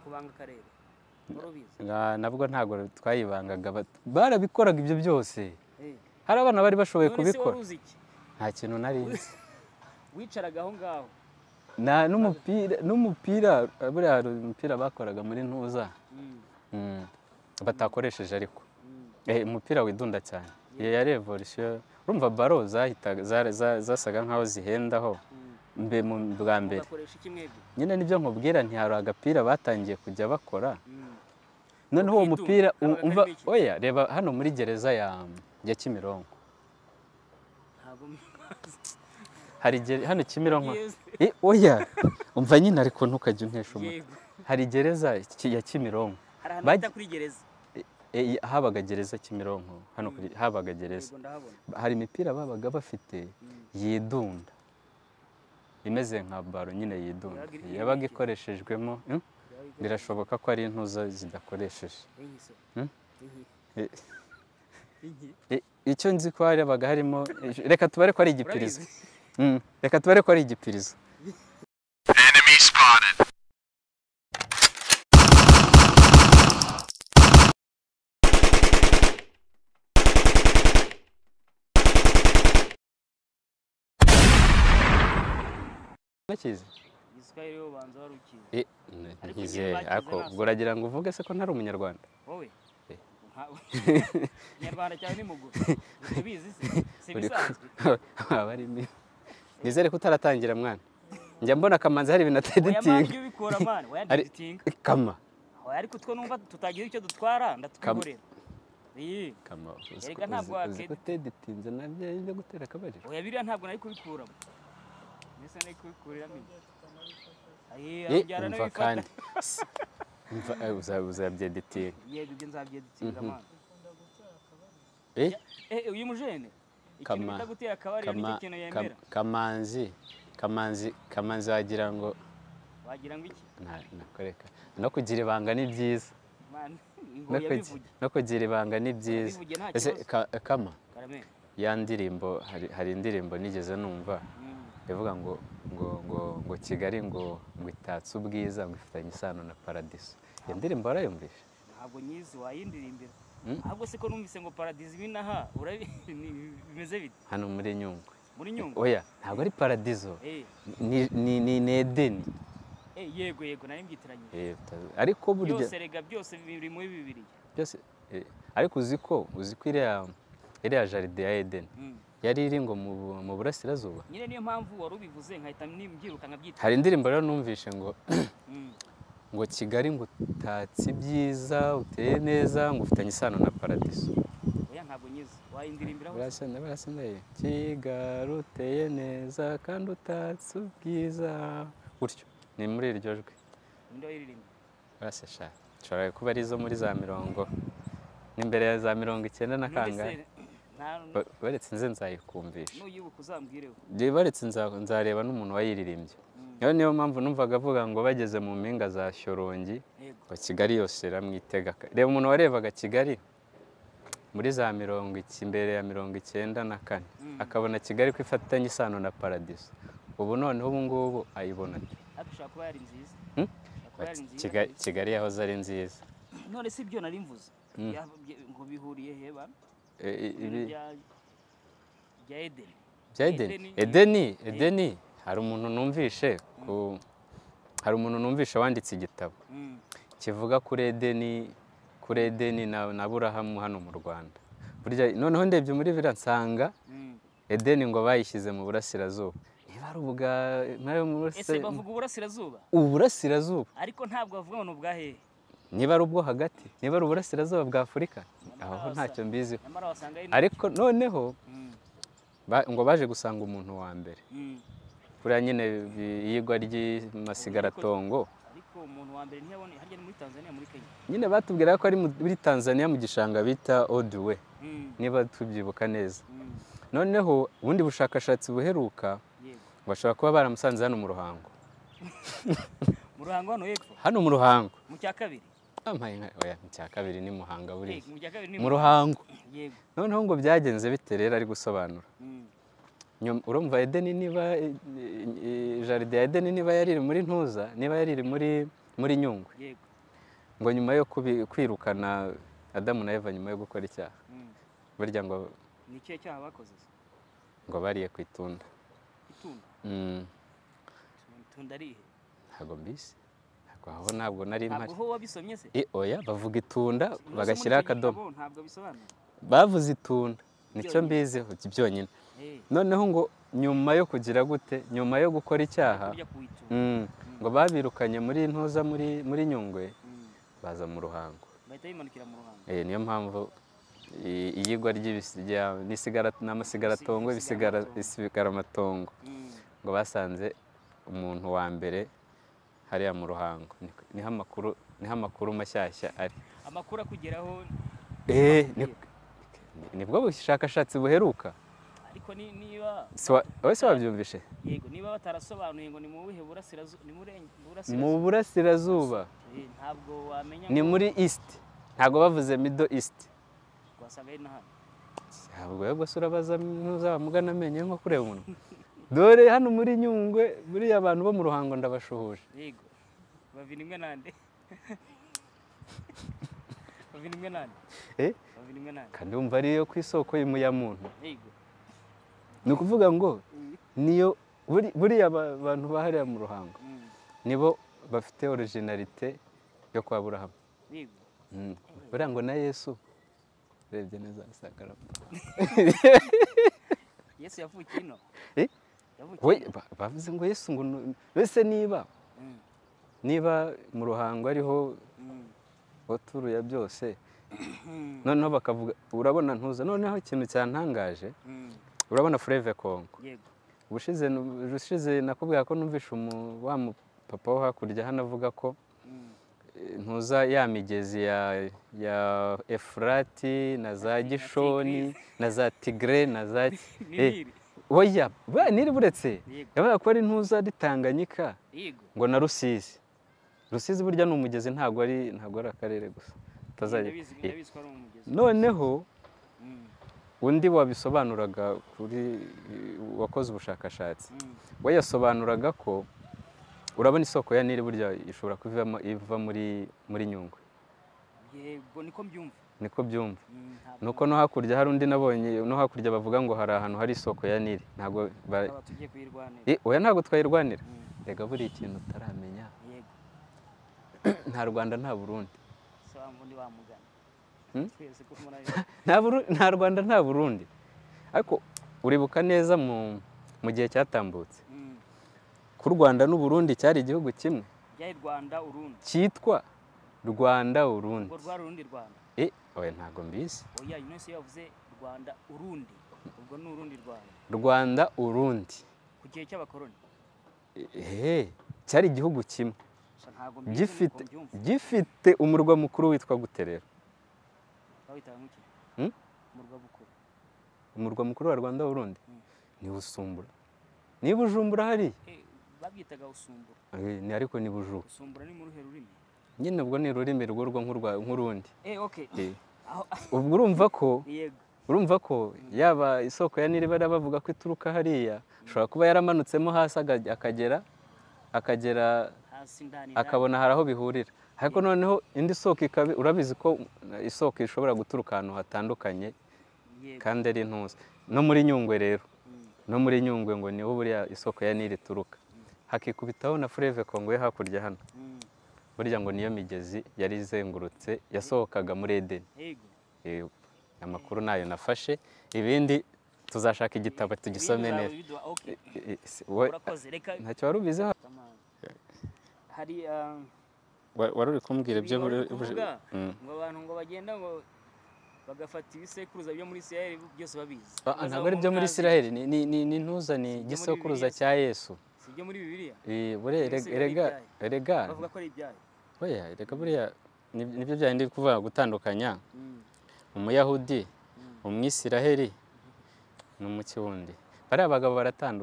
kubanga akarere urubizi nabwo ntago twayibangaga barabikoraga ibyo byose hari abana bari bashoboye kubikora nta kintu nari nzi wicaraga aho ngaho n'umupira buriya hari umupira bakoraga muri ntuza batakoresheje ariko umupira widunda cyane iyo ya revolution urumva baro zasaga nkaho zihendaho bwa mbere nyine nibyo nkubwira ntihari agapira batangiye kujya bakora noneho uwo mupira umva oya reba hano muri gereza ya Kimironko hari hano Kimironko oya umva nyine ariko ntukajya untesha umutwe hari gereza ya Kimironko bajya kuri gereza habaga gereza Kimironko hano habaga gereza hari imipira babaga bafite yidunda imeze nka baro nyine yidunda yabaga ikoreshejwemo birashoboka ko ari intuza zidakoresheje icyo nzi ko habaga harimo reka tubare ko ari igipirizo reka tubare ko ari igipirizo nakize Iswahili yo banza warukiye nkize ako uragira ngo uvuge se ko ntari umunyarwanda wowe Nyarwanda cyane ni muguru ubizi se bisanzwe abari mi nizere ko utaratangira mwana njya mbona kamanzi hari ibintu ateditinga oya ubikora man oya editing kama oya ariko two numva tutagira icyo dutwara ndatukorera kama erega ntabwo ateditinze nabyo byo gutera akabariro oya biriya ntabwo nari kubikuramo nese nari kubikurira mimi umva kandi uzabyeditinga yego ibyo nzabyeditinga man uyu mujene ikintu bita gutera akabariro nicyo kintu yemera kamanzi wagira ngo iki nakoreka no kugira ibanga ni byiza no kugira ibanga ni byiza ese kama ya ndirimbo hari indirimbo nigeze numva ivuga ngo Kigali ngo itatse ubwiza ngo ifitanye isano na paradiso iyo ndirimbo warayumvishe ntabwo nyizi wayindirimbira ahubwo se ko numvise ngo paradiso binaha bimeze bite hano muri Nyungwe oya ntabwo ari paradiso ni Edeni yego nari mbyitiranye ariko burya byose rega byose biri muri bibiri byose ariko uzi ko iriya jaride ya Edeni yari iri ngo mu burasirazuba nyine niyo mpamvu wari ubivuze nkahita mbyiruka nkabyitiranya hari indirimbo rero numvishe ngo Kigali ngo utatse ibyiza uteye neza ngo ufitanye isano na paradiso oya ntabwo nyizi wayindirimbiraho barasanaye Kigali uteye neza kandi utatse ubwiza gutyo ni muri iryo jwi ninde wayiririmba barasesha nshobora kuba ari zo muri za 40 n'imbere ya za 90 na kangahe baretse nze nzayikumvisha n'uyibuka uzambwireho baretse nzareba n'umuntu wayiririmbye niyo mpamvu numvaga avuga ngo bageze mu mpinga za Shyorongi ngo Kigali yose iramwitega reba umuntu warebaga Kigali muri za 40 imbere ya 94 akabona Kigali ko ifatanye isano na paradiso ubu noneho ubu ngubu ayibona ashaka kuba yari nziza Kigali yahoze ari nziza none si byo nari mvuze ngo bihuriye heba Edeni hari umuntu numvishe wanditse igitabo kivuga kuri Edeni na Aburahamu hano mu Rwanda burya noneho ndebye muri bira nsanga Edeni ngo bayishyize mu burasirazuba niba ari ubwa nayo mu ese bavuga uburasirazuba ariko ntabwo bavuga ngo ubwa hehe niba ari ubwo hagati niba ari uburasirazuba bwa Afurika aho ntacyo mbizi ariko noneho ngo baje gusanga umuntu wa mbere kuriya nyine iyigwa ry'amasigaratongo ariko umuntu wa mbere ntiyabone harya muri Tanzania muri Kenya nyine batubwira ko ari muri Tanzania mu gishanga bita Odwe niba tubyibuka neza noneho ubundi bushakashatsi buheruka bashobora kuba baramusanze hano mu Ruhango hano mu Ruhango mu cya kabiri oya mu cya kabiri ni Muhanga buriya mu Ruhango noneho ngo byagenze bite rero ari gusobanura urumva Edeni niba jaride ya Edeni niba yariri muri Ntuza niba yariri muri Nyungwe ngo nyuma yo kwirukana Adamu na Eva nyuma yo gukora icyaha burya ngo ni ikihe cyaha bakoze ngo bariye ku itunda. Itunda ari ihe? Ntabwo mbisi, ntabwo nari mpari. Ntabwo ho wabisomye se? Oya, bavuga itunda bagashyiraho akadomo. Ntabwo bisobanura. Bavuze itunda nicyo mbiziho byonyine. Noneho ngo nyuma yo kugira gute, nyuma yo gukora icyaha ngo babirukanye muri ntuza muri Nyungwe baza mu Ruhango. Bahita bimanukira mu Ruhango. Niyo mpamvu iyigwa n'amasigaratongwe ibisigaraamatongo ngo basanze umuntu wa mbere hariya mu Ruhango. Niho amakuru mashyashya ari. Amakuru akugeraho nibwo bushakashatsi buheruka. Ariko niba wese wabyumvishe? Yego, niba batarasobanuye ngo ni mu buhe mu burasirazuba, ntabwo wamenya ni muri east, ntabwo bavuze middle east. Wasanga ari n'ahandi. Ntabwo yego se urabaza ntuzamugana amenye nko kureba umuntu. Dore hano muri Nyungwe buriya abantu bo mu Ruhango ndabashuhuje. Yego, bavinimwe nande? Bavinimwe nande? Bavinimwe nande? Kandi umva ariyo ku isoko ya muntu. Yego. Ni ukuvuga ngo niyo buriya abantu bahariya mu Ruhango nibo bafite originalite yo kwa Aburahamu. Yego. Buriya ngo na Yesu urebye neza asakara. Yesu yavukiye ino? Bavuze ngo Yesu ngo wese niba mu Ruhango ariho waturuye byose, noneho bakavuga urabona ntuza, noneho ikintu cyantangaje urabona Fleuve Congo. Yego. Ubushize nakubwira ko numvishe wa mupapa wo hakurya hano avuga ko ntuza ya migezi ya Efurati na za Gishoni na za Tigre na za oya niri buretse yabaye ko ari ntuza Tanganyika ngo na Rusizi. Rusizi burya ni umugezi, ntabwo ari akarere gusa. Noneho undi wabisobanuraga kuri wakoze ubushakashatsi we yasobanuraga ko urabona isoko ya Nili burya ishobora iva muri Nyungwe. Yego, niko byumva. Nuko no hakurya hari undi nabonye no hakurya bavuga ngo hari ahantu hari isoko ya Nili. Ntabwo tugiye kuyirwanira. Oya ntabwo twayirwanira. Rega buri ikintu utaramenya. Yego. Nta Rwanda nta Burundi. Undi wamugana. Nta Rwanda nta Burundi. Ariko uribuka neza mu gihe cyatambutse ku Rwanda n'u Burundi cyari igihugu kimwe. Byari Rwanda Urundi. Cyitwa Rwanda Urundi. Ngo rwa Rundi Rwanda. Oya ntabwo mbizi. Oya Yunus yavuze Rwanda Urundi. Ubwo ni Urundi Rwanda. Rwanda Urundi. Ku gihe cy'abakoroni. Cyari igihugu kimwe. Gifite umurwa mukuru witwa Guterera. Bawitaga muki? Umurwa mukuru. Umurwa mukuru wa Rwanda Urundi ni Busumbura. Ni Bujumbura hari? Babyitaga Usumbura. Ni ariko ni Bujumbura. Usumbura ni mu ruhe rurimi? Nyine ubwo ni ururimi rw'urwo nk'urundi. Okay. Ubwo urumva ko yaba isoko ya Nili bari bavuga ko ituruka hariya, ushobora kuba yaramanutsemo hasi akagera akabona hari aho bihurira. Ariko noneho indi soko urabizi ko isoko ishobora guturuka ahantu hatandukanye kandi ari ntuza. No muri Nyungwe rero, no muri Nyungwe ngo niho buriya isoko ya Nili ituruka. Hakikubitaho na Fleuve Congo yo hakurya hano. Burya ngo niyo migezi yari izengurutse yasohokaga muri Edeni. Yego. Amakuru nayo nafashe, ibindi tuzashaka igitabo tugisome neza. Ntacyo wari ubiziho? Hari wari uri kumbwira ibyo ngo abantu ngo bagenda ngo bagafata ibisekuruza byo muri Isiraheli byose babizi. Ntabwo ari byo muri Isiraheli, ni ntuza ni igisekuruza cya Yesu. Si byo muri Bibiliya? Erega bavuga ko ari ibyayo. Oya, reka buriya nibyo byandi kuvuga gutandukanya Umuyahudi, Umwisiraheli n'umuki wundi. Bari abagabo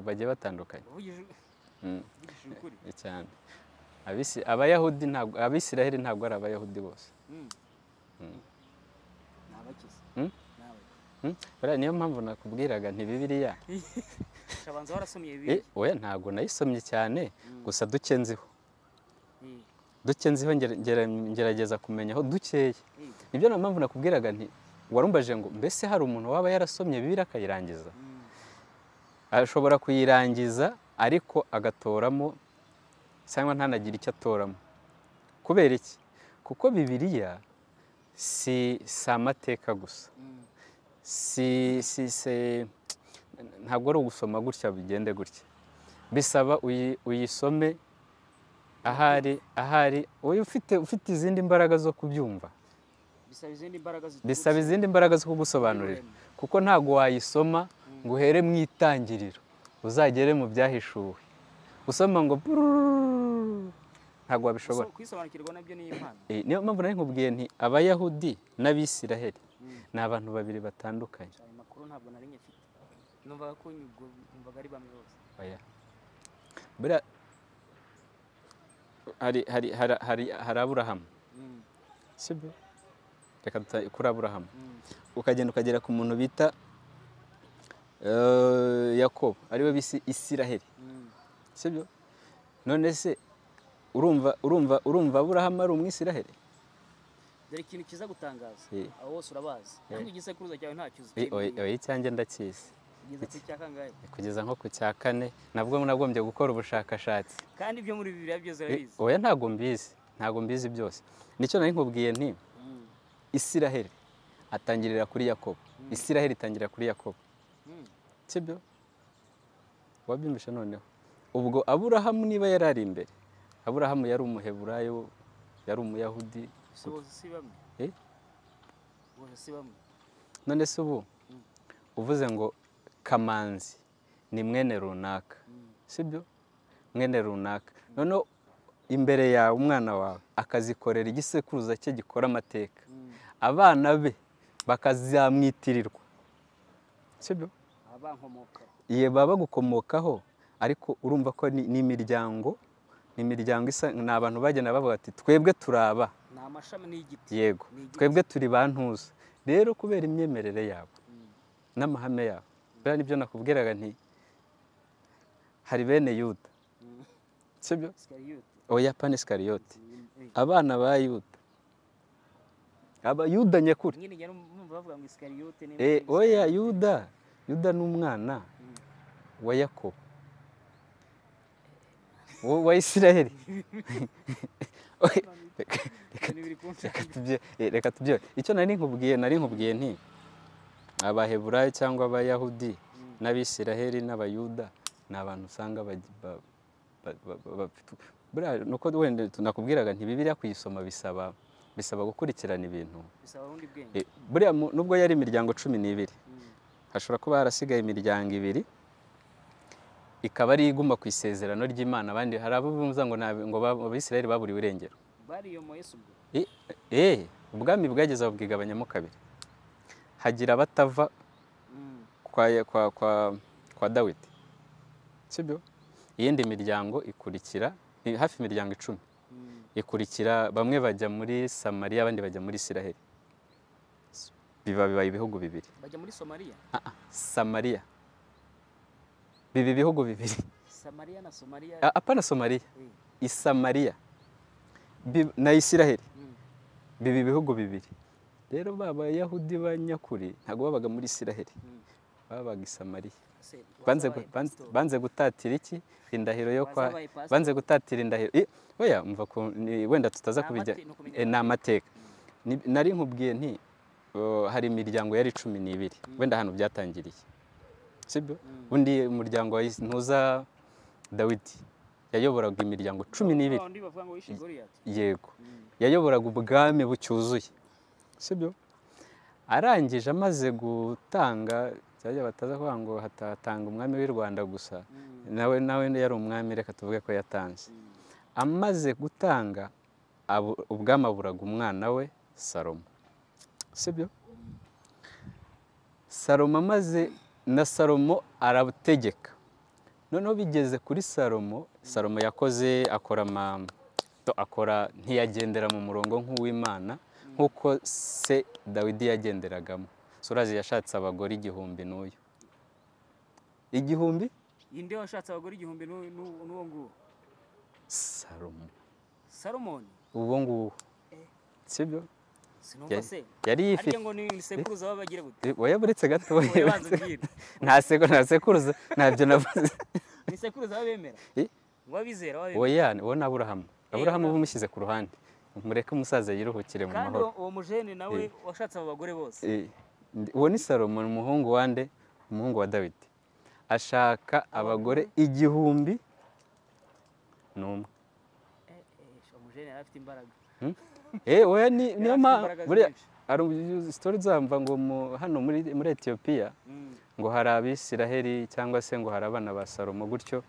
bagiye batandukanye. Cyane. Abayahudi ntabwo, Abisiraheli ntabwo ari Abayahudi bose. Buriya niyo mpamvu nakubwiraga nti Bibiliya. Shabanza warasomye Bibiliya? Oya ntabwo nayisomye cyane, gusa dukenzeho. duke nziho ngerageza kumenya aho dukeya. Nibyo na mpamvu nakubwiraga nti warumbaje ngo mbese hari umuntu waba yarasomye Bibiliya akayirangiza? Ashobora kuyirangiza ariko agatoramo cyangwa ntanagire icyo atoramo. Kubera iki? Kuko Bibiliya si amateka gusa, ntabwo ari ugusoma gutya bigende gutya. Bisaba uyisome ahari ufite izindi mbaraga zo kubyumva, bisaba izindi mbaraga zo kugusobanurira, kuko ntabwo wayisoma ngo uhere mu itangiriro uzagere mu byahishuwe usoma ngo ntabwo wabishobora. Kwisobanukirwa nabyo ni impano. Niyo mpamvu nari nkubwiye nti Abayahudi n'Abisiraheli ni abantu babiri batandukanye. Ayo makuru ntabwo nari nyafite, numvaga ko numvaga ari bamwe bose. Buriya hari Aburahamu, sibyo? Reka kuri Aburahamu ukagenda ukagera ku muntu bita Yakobo, ariwe bise Isiraheli, sibyo? None se urumva Aburahamu ari Umwisiraheli? Dore ikintu kiza gutangaza, abo bose urabazi, ariko igisekuruza cyawe ntacyo uzi. Icyanjye ndakizi. Kugeza nko ku cya 4 nabwo nagombye gukora ubushakashatsi. Kandi ibyo muri Bibiliya byose urabizi? Oya, ntabwo mbizi byose. Nicyo nari nkubwiye nti Isiraheli atangirira kuri Yakobo, Isiraheli itangirira kuri Yakobo, sibyo? Wabyumvisha noneho. Ubwo Aburahamu niba yarari imbere, Aburahamu yari Umuheburayo, yari Umuyahudi. Si bamwe? Si bamwe. None se ubu uvuze ngo Kamanzi ni mwene runaka, sibyo? Mwene runaka. Noneho imbere yawe umwana wawe akazikorera igisekuruza cye gikora amateka, abana be bakazamwitirirwa, sibyo? Baba bagukomokaho, ariko urumva ko ni imiryango isa, ni abantu bagenda bavuga ati twebwe turaba, ni amashami n'igiti. Yego, twebwe turi bantuza. Rero kubera imyemerere yabo n'amahame yabo, bera nibyo nakubwiraga nti hari bene Yuda, sibyo? Oya, pani Iskariyoti, abana ba Yuda, Yuda nyakuri. Oya, Yuda ni umwana wa Yakobo, wa Isiraheli. Reka tubyo. Icyo nari nkubwiye nti Abaheburayo cyangwa Abayahudi n'Abisiraheli n'Abayuda ni abantu usanga nuko wenda tunakubwiraga nti Bibiliya kuyisoma bisaba gukurikirana ibintu. Buriya nubwo yari imiryango 12, hashobora kuba harasigaye imiryango 2 ikaba ari iguma ku isezerano ry'Imana. Abandi hari abo bumva ngo Abisiraheli baburiwe irengero. Bariyomoye subwo. Ubwami bwageze bwigabanyamo 2. Hagira abatava kwa Dawidi, sibyo? Iyindi miryango ikurikira, hafi imiryango 10 ikurikira, bamwe bajya muri Samariya, abandi bajya muri Isiraheli. Biba ibihugu 2. Bajya muri Somaliya? Samariya. Biba ibihugu 2. Samariya na Somaliya? Apana Somaliya, Isamariya na Isiraheli. Biba ibihugu 2. Rero Abayahudi banyakuri ntabwo babaga muri Isiraheli, babaga Isamariya. Banze gutatira iki? Indahiro yo kwa, banze gutatira indahiro. Oya, umva ko wenda tutaza kubijya n'amateka. Nari nkubwiye nti hari imiryango yari 12, wenda hano byatangiriye, sibyo? Undi umuryango wa Ntuza Dawidi yayoboraga imiryango 12. Yego, yayoboraga ubwami bucyuzuye, sibyo? Arangije amaze gutanga, cyajya bataza kuvuga ngo hatatanga umwami w'i Rwanda gusa, nawe yari umwami, reka tuvuge ko yatanze. Amaze gutanga ubwami aburaga umwana we Salomo, sibyo? Salomo amaze na Salomo arabutegeka. Noneho bigeze kuri Salomo yakoze akora ntiyagendera mu murongo nk'uw'Imana nkuko se Dawidi yagenderagamo. Urazi yashatse abagore 1000 n'uyu. 1000? Inde washatse abagore 1000 n'uwo nguwo? Salomoni ubu ngubu sibyo sinumva se yari yifite ariko ngo ni sekuruza babagira gute oya buretse gatoya banza ubwire nta sekuruza ntabyo navuze ni sekuruza babemera ngo abizera babemera oya uwo ni Aburahamu bumushyize ku ruhande mureke umusaza yiruhukire mu mahoro kandi uwo mujene nawe washatse abo bagore bose uwo ni Salomo umuhungu wande umuhungu wa Dawidi ashaka abagore 1000 n'umwe umujene yari afite imbaraga oya niyo buriya ari story zamba ngo hano muri Ethiopia ngo hari abisiraheli cyangwa se ngo hari abana ba Salomo gutyo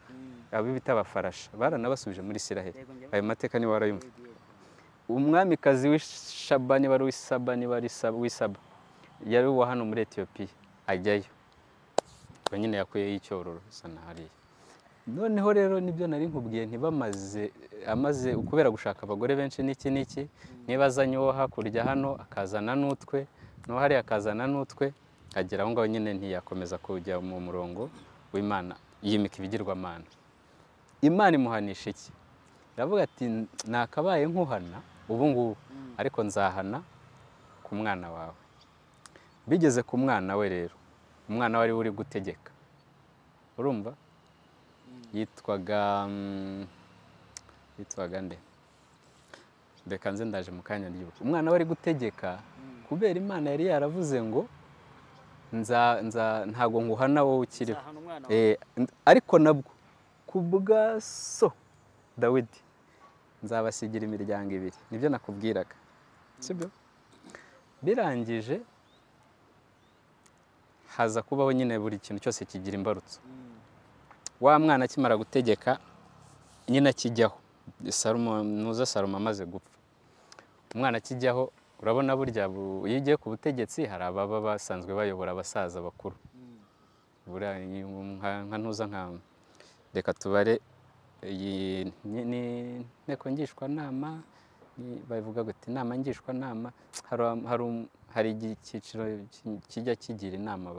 abo bita abafarasha baranabasubije muri Isiraheli ayo mateka ni warayumva umwamikazi w'Ishabani bari w'Isaba yari uwa hano muri Ethiopia ajyayo ngo nyine yakuyeho icyororo sana hariya noneho rero nibyo nari nkubwiye amaze kubera gushaka abagore benshi n'iki nibazanye uwo hakurya hano akazana n'utwe no hari akazana n'utwe agera aho ngaho nyine ntiyakomeza kujya mu murongo w'Imana yimika ibigirwamana Imana imuhanisha iki iravuga ati nakabaye nkuhana ubu ngubu ariko nzahana ku mwana wawe bigeze ku mwana we rero umwana wari uri gutegeka urumva yitwaga nde reka nze ndaje mu kanya ry'ubu umwana wari gutegeka kubera Imana yari yaravuze ngo ntago nguhana wowe ukiriho ariko nabwo kubwa so Dawidi nzabasigira imiryango 2 nibyo nakubwiraga sibyo birangije haza kubaho nyine buri kintu cyose kigira imbarutso wa mwana akimara gutegeka nyine akijyaho Salomo amaze gupfa umwana akijyaho urabona burya iyo ugiye ku butegetsi hari ababa basanzwe bayobora abasaza bakuru nka ntuza nka reka tubare iyi ni nteko ngishwanama bavuga gute inama ngishwanama hari icyiciro kijya kigira inama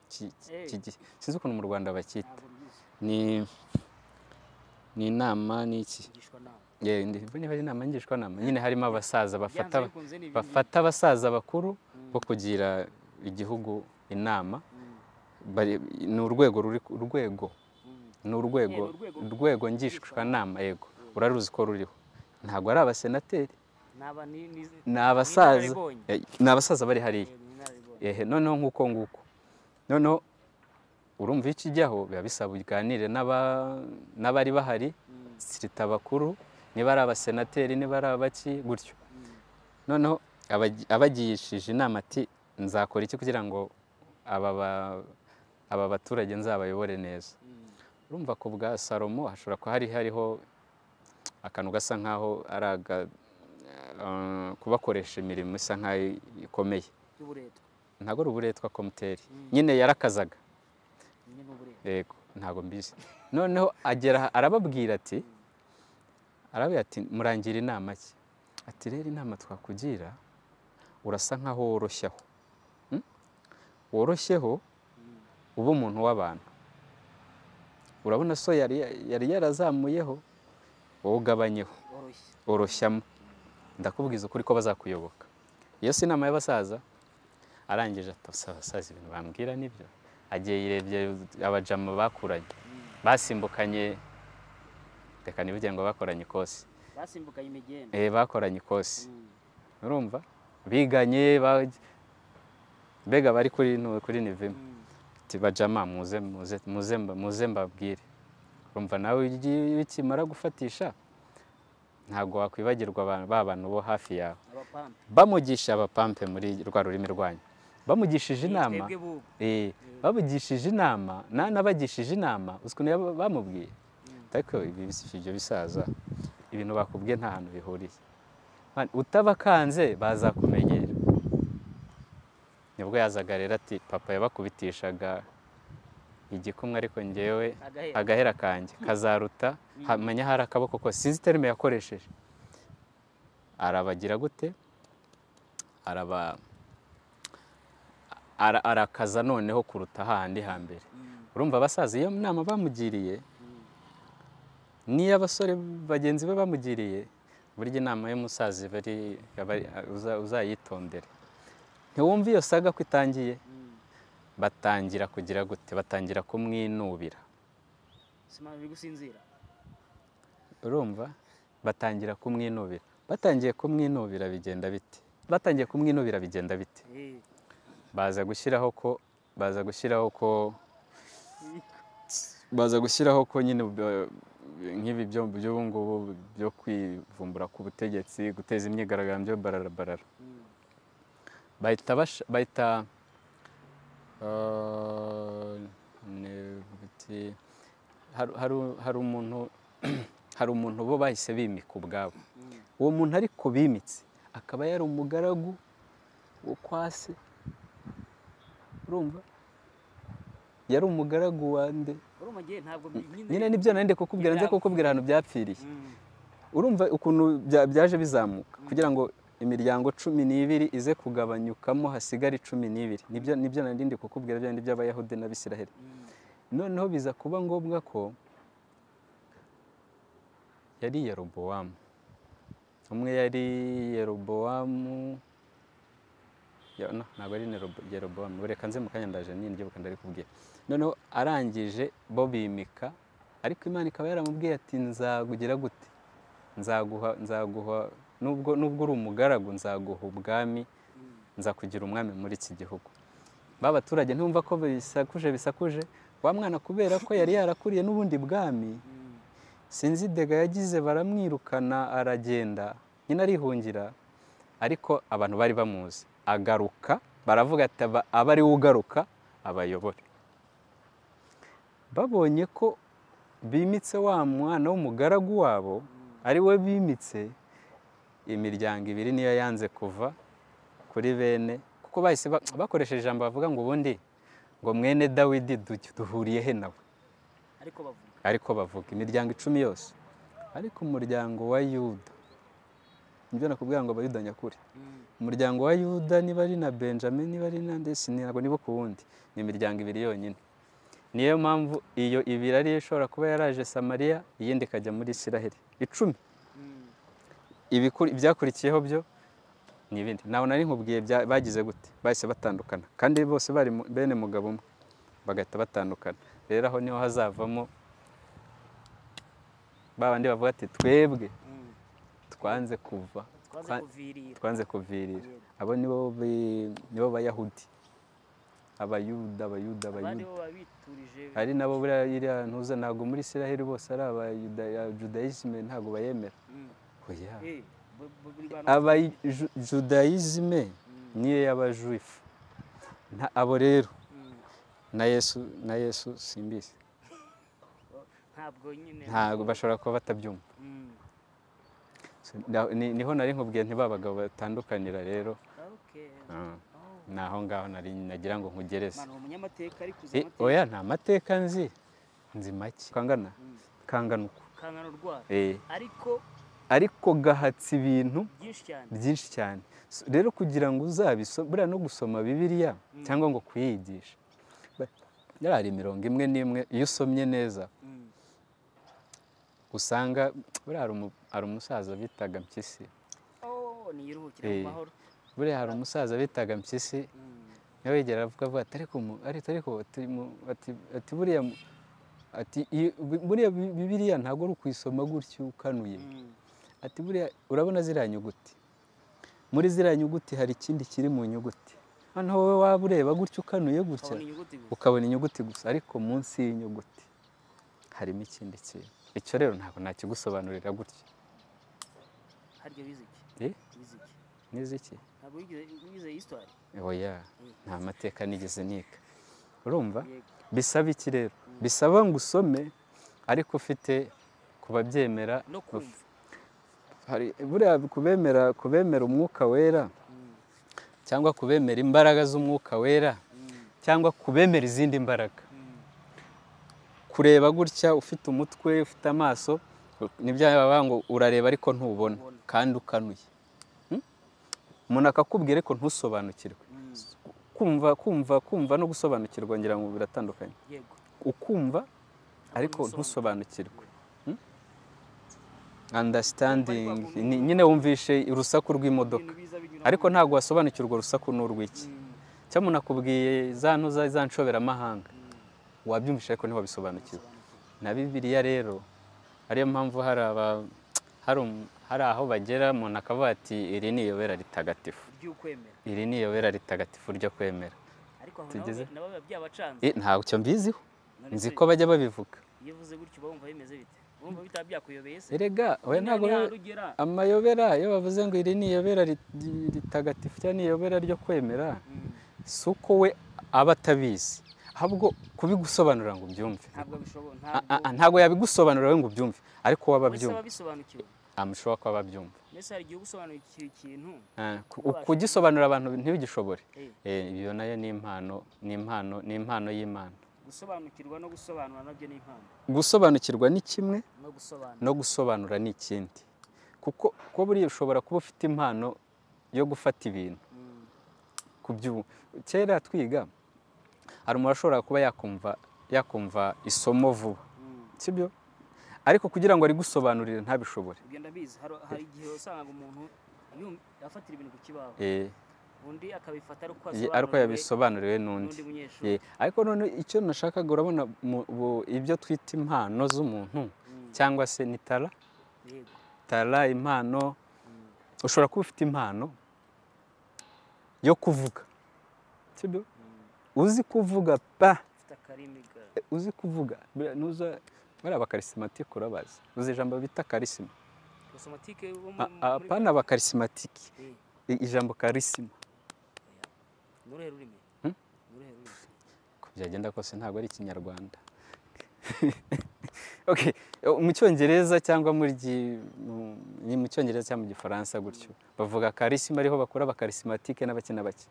sinzi ukuntu mu Rwanda bakita ni inama n'iki niba ari inama ngishwanama nyine harimo abasaza bafata abasaza bakuru bo kugira igihugu inama ni urwego ngishwanama yego uraruzi ko ruriho ntabwo ari abasenateri ni abasaza bari hariya noneho nk'uko noneho urumva ikijyaho biba bisaba uganire n'abari bahari sirita bakuru niba ari abasenateri niba ari abaki gutyo noneho abagishije inama ati nzakora iki kugira ngo aba baturage nzabayobore neza urumva ko bwa Salomo hashobora kuba hariho akantu gasa nkaho ari kubakoresha imirimo isa nkaho ikomeye ntabwo ari uburetwa komuteri nyine yarakazaga yego ntabwo mbizi noneho arababwira ati murangira inama ki ati rero inama twakugira urasa nkaho woroshyeho uba umuntu w'abantu urabona so yari yarazamuyeho wowe ugabanyeho oroshyamo ndakubwiza ukuri ko bazakuyoboka iyo si inama y'abasaza arangije abasaza ibintu bambwira nibyo agiye yirebye abajama bakuranye basimbukanye reka nivuge ngo bakoranye ikosi basimbukanye imigende bakoranye ikosi urumva biganye mbega bari kuri nivimo bajama muze mbabwire urumva nawe bikimara gufatisha ntabwo wakwibagirwa ba bantu bo hafi yawe bamugisha abapampe muri rwa rurimi rwanyu bamugishije inama babugishije inama n'abagishije inama ukuntu bamubwiye ariko ibyo bisaza ibintu bakubwiye nta hantu bihuriye utabakanze bazakumenyera nibwo yazaga rero ati papa yabakubitishaga igikumwe ariko ngewe agahera kanjye kazaruta hamenya hari akaboko ko sinzi terime yakoresheje arabagira gute arakaza noneho kuruta handi hambere urumva abasaza iyo nama bamugiriye niyo abasore bagenzi be bamugiriye burya inama y'umusaza uzayitondere. Ntiwumva iyo saga ko itangiye, batangira kugira gute, batangira kumwinubira. Simana uri gusinzira, urumva, batangira kumwinubira. Batangiye kumwinubira bigenda bite? Batangiye kumwinubira bigenda bite? baza gushyiraho ko nyine nk'ibi by'ubu ngubu byo kwivumbura ku butegetsi, guteza imyigaragambyo barara. Bahita hari umuntu bo bahise bimika ubwabo. Uwo muntu ariko bimitse akaba yari umugaragu wo kwa se, urumva, yari umugaragu wande. Nyine nibyo nande kukubwira, nze kukubwira ahantu byapfiriye. Urumva ukuntu byaje bizamuka kugira ngo imiryango 12 ize kugabanyukamo hasigara 12. Nibyo nandi kukubwira byandi by'Abayahudi n'Abisiraheli. Noneho biza kuba ngombwa ko yari Yerobowamu. Umwe yari Yerobowamu, ntabwo ari Yerobowamu, reka nze mu kanya ndaje nibyo ndari kubwira. Noneho arangije bo bimika, ariko Imana ikaba yaramubwiye ati nzagugira gute, nzaguha nubwo uri umugaragu, nzaguha ubwami, nzakugira umwami muri iki gihugu. Babaturage ntumva ko bisakuje, wa mwana kubera ko yari yarakuriye n'ubundi bwami, sinzi dega yagize, baramwirukana aragenda, nyine arihungira. Ariko abantu bari bamuzi, agaruka, baravuga ati aba ari we ugaruka abayobore. Babonye ko bimitse wa mwana w'umugaragu wabo, ari we bimitse, imiryango 2 niyo yanze kuva kuri bene, kuko bahise bakoresheje ijambo bavuga ngo ubundi ngo mwene Dawidi duhuriye he nawe. Ariko bavuga imiryango 10 yose, ariko umuryango wa Yuda, nibyo nakubwira ngo Abayuda nyakuri, umuryango wa Yuda niba ari na Benjamin, niba ari na ndetse ntabwo nibo ku wundi, ni imiryango 2 yonyine. Niyo mpamvu iyo 2 ari ishobora kuba yaraje Samariya, iyindi kajya muri Isiraheli. 10 ibyakurikiyeho byo ni ibindi. Naho nari nkubwiye bagize gute, bahise batandukana, kandi bose bari bene mugabo umwe, bagahita batandukana. Rero aho niho hazavamo babandi bavuga ati twebwe twanze kuva, twanze kuvirira. Abo nibo Bayahudi, Abayuda. Ari nabo buriya ntuza, ntabwo muri Isiraheli bose ari Abayuda, Judaisme ntabwo bayemera. Judaisme niyo y'Abajuifu. Abo rero na Yesu simbizi, ntabwo bashobora kuba batabyumva. Niho nari nkubwiye ntibabagabo batandukanira. Rero naho ngaho nagira ngo nkugereze. Oya, nta mateka nzi make. Kangana uko, ariko gahatse ibintu byinshi cyane. Rero kugira ngo uzabisome, buriya no gusoma Bibiliya cyangwa ngo kuyigisha, hari imirongo imwe n'imwe iyo usomye neza usanga buriya hari umusaza bitaga Mpyisi. Buriya hari umusaza bitaga Mpyisi, nawe yigera avuga ati buriya Bibiliya ntabwo ari ukuyisoma gutyo ukanuye. Ati buriya urabona ziriya nyuguti, muri ziriya nyuguti hari ikindi kiri mu nyuguti. Noneho wowe waba ureba gutyo ukanuye gutya ukabona inyuguti gusa, ariko munsi y'inyuguti harimo ikindi kintu. Icyo rero ntabwo nakigusobanurira gutya. Nize iki? Oya, nta mateka nigeze nika. Urumva bisaba iki rero? Bisaba ngo usome ariko ufite kubabyemera no kumva. Buriya kubemera umwuka wera, cyangwa kubemera imbaraga z'umwuka wera, cyangwa kubemera izindi mbaraga. Kureba gutya ufite umutwe, ufite amaso, nibyo baba ngo urareba ariko ntubona kandi ukanuye. Umuntu akakubwira ariko ntusobanukirwe. Kumva no gusobanukirwa ngira ngo biratandukanye. Ukumva ariko ntusobanukirwe. understanding nyine wumvishe urusaku rw'imodoka ariko ntabwo wasobanukirwa urwo rusaku n'urw'iki cyangwa unakubwiye za ntuza za nshoberamahanga wabyumvisha ariko ntiwabisobanukiwe na Bibiliya rero ariyo mpamvu hari aho bagera umuntu akavuga ati iri ni iyobera ritagatifu iri ni iyobera ritagatifu ryo kwemera tugeze ntabwo cyo mbiziho nzi ko bajya babivuga iyo uvuze gutyo bumva bimeze bite bumva bitabyakuyobeye se erega we ntabwo amayobera iyo bavuze ngo iri ni iyobera ritagatifu cyangwa ni iyobera ryo kwemera si uko we aba atabizi ahubwo kubigusobanurira ngo ubyumve ntabwo yabigusobanurira ngo ubyumve ariko waba byumva amushobora ko ababyumva mbese hari igihe ugusobanukira ikintu kugisobanurira abantu ntibigishobore ibyo nayo ni impano y'Imana gusobanukirwa no gusobanura nabyo ni impano gusobanukirwa ni kimwe no gusobanura ni ikindi kuko buriya ushobora kuba ufite impano yo gufata ibintu kera twiga hari umuntu ashobora kuba yakumva isomo vuba sibyo ariko kugira ngo arigusobanurire ntabishobore ibyo ndabizi hari igihe usanga umuntu yafatira ibintu ku kibaho undi akabifata ariko yabisobanuriwe n'undi ariko none icyo nashakaga urabona ibyo twita impano z'umuntu cyangwa se ni tara impano ushobora kuba ufite impano yo kuvuga sibyo uzi kuvuga uzi kuvuga nuza bari abakarismatike urabazi uzi ijambo bita karisima apana abakarismatike ijambo karisima byagenda kose ntabwo ari ikinyarwanda okay mu cyongereza cyangwa mu cyongereza cyangwa mu gifaransa gutyo bavuga karisima ariho bakora abakarismatike n'abakina bake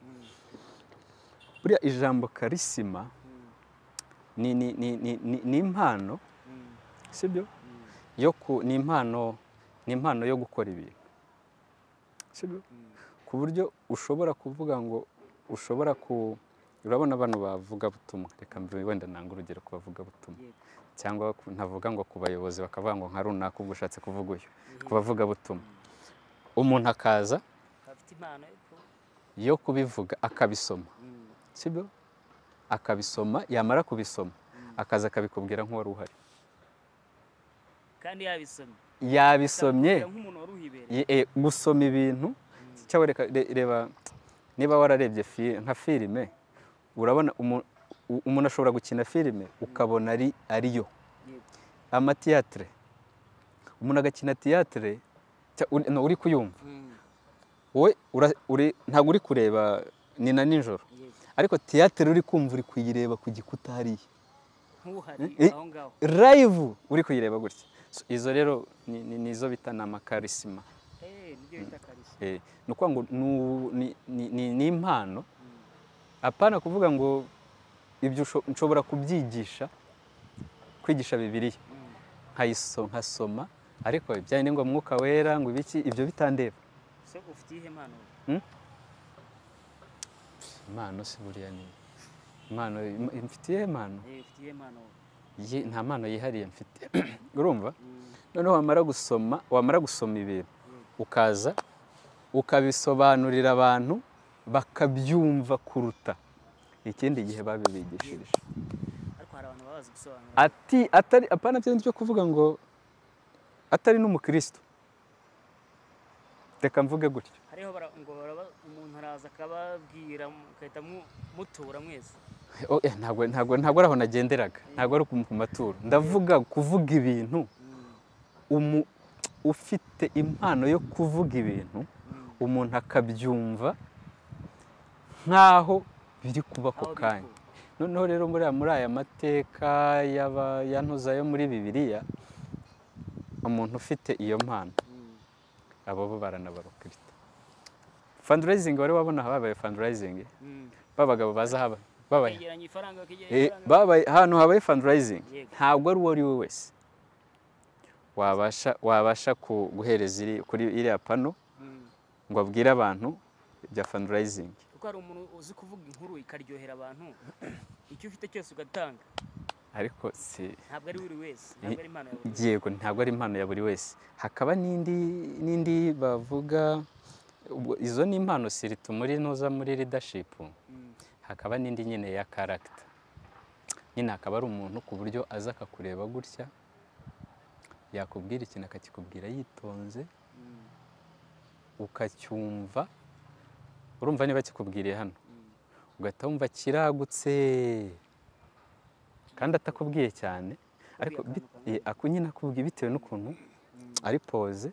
buriya ijambo karisima ni impano sibyo ni impano yo gukora ibintu sibyo ku buryo ushobora kuvuga ngo urabona abantu bavuga butumwa reka wenda nanga urugero ku bavuga butumwa cyangwa ntavuga ngo ku bayobozi bakavuga ngo nka runaka ubwo ushatse kuvuga uyu ku bavuga butumwa umuntu akaza afite impano yo kubivuga akabisoma sibyo akabisoma yamara kubisoma akaza akabikubwira nk'uwari uhari kandi yabisomye gusoma ibintu cyangwa reba niba wararebye nka filime urabona umuntu ashobora gukina filime ukabona ariyo amatiyatire umuntu agakina tiyatire uri kuyumva wowe ntabwo uri kureba ni na nijoro ariko tiyatire uri kumva uri kuyireba ku gikuta hariya live uri kuyireba gutya izo rero nizo bita ni amakarisima ni ukuvuga ngo ni impano apana kuvuga ngo ibyo nshobora kubyigisha kwigisha Bibiliya nkasoma ariko ibyaye ni ngo Mwuka Wera ngo ibiki ibyo bitandeba ufite ihe impano impano si buriya ni impano mfitiye impano nta mpano yihariye mfite urumva noneho wamara gusoma ibintu ukaza ukabisobanurira abantu bakabyumva kuruta ikindi gihe babibigishirije ariko hari abantu babazi gusobanura atari apana byo kuvuga ngo atari n'umukristo reka mvuge gutyo hariho ngo umuntu araza akababwira mukahita mutura mwese ntabwo araho nagenderaga ntabwo ari ku maturo ndavuga kuvuga ibintu ufite impano yo kuvuga ibintu umuntu akabyumva nk'aho biri kuba ako kanya noneho rero muri aya mateka yantuza yo muri Bibiliya umuntu ufite iyo mpano abo bo baranabarokirita fundraising wari wabona habaye fundraising babagabo baza babaye hano habaye fundraising ntabwo ari uwo ari we wese wabasha guhereza kuri iriya pano ngo abwire abantu bya fundraising kuko hari umuntu uzi kuvuga inkuru ikaryohera abantu icyo ufite cyose ugatanga ariko si ntabwo ari buri wese, ntabwo ari impano ya buri wese. yego ntabwo ari impano ya buri wese. Hakaba n'indi bavuga izo ni impano siritu muri ntuza muri leadership. Hakaba n'indi nyine ya character. Nyine akaba ari umuntu ku buryo aza akakureba gutya yakubwira ikintu akakikubwira yitonze ukacyumva, urumva niba kikubwiriye hano ugahita wumva kiragutse kandi atakubwiye cyane, ariko nyine akubwiye bitewe n'ukuntu ari pose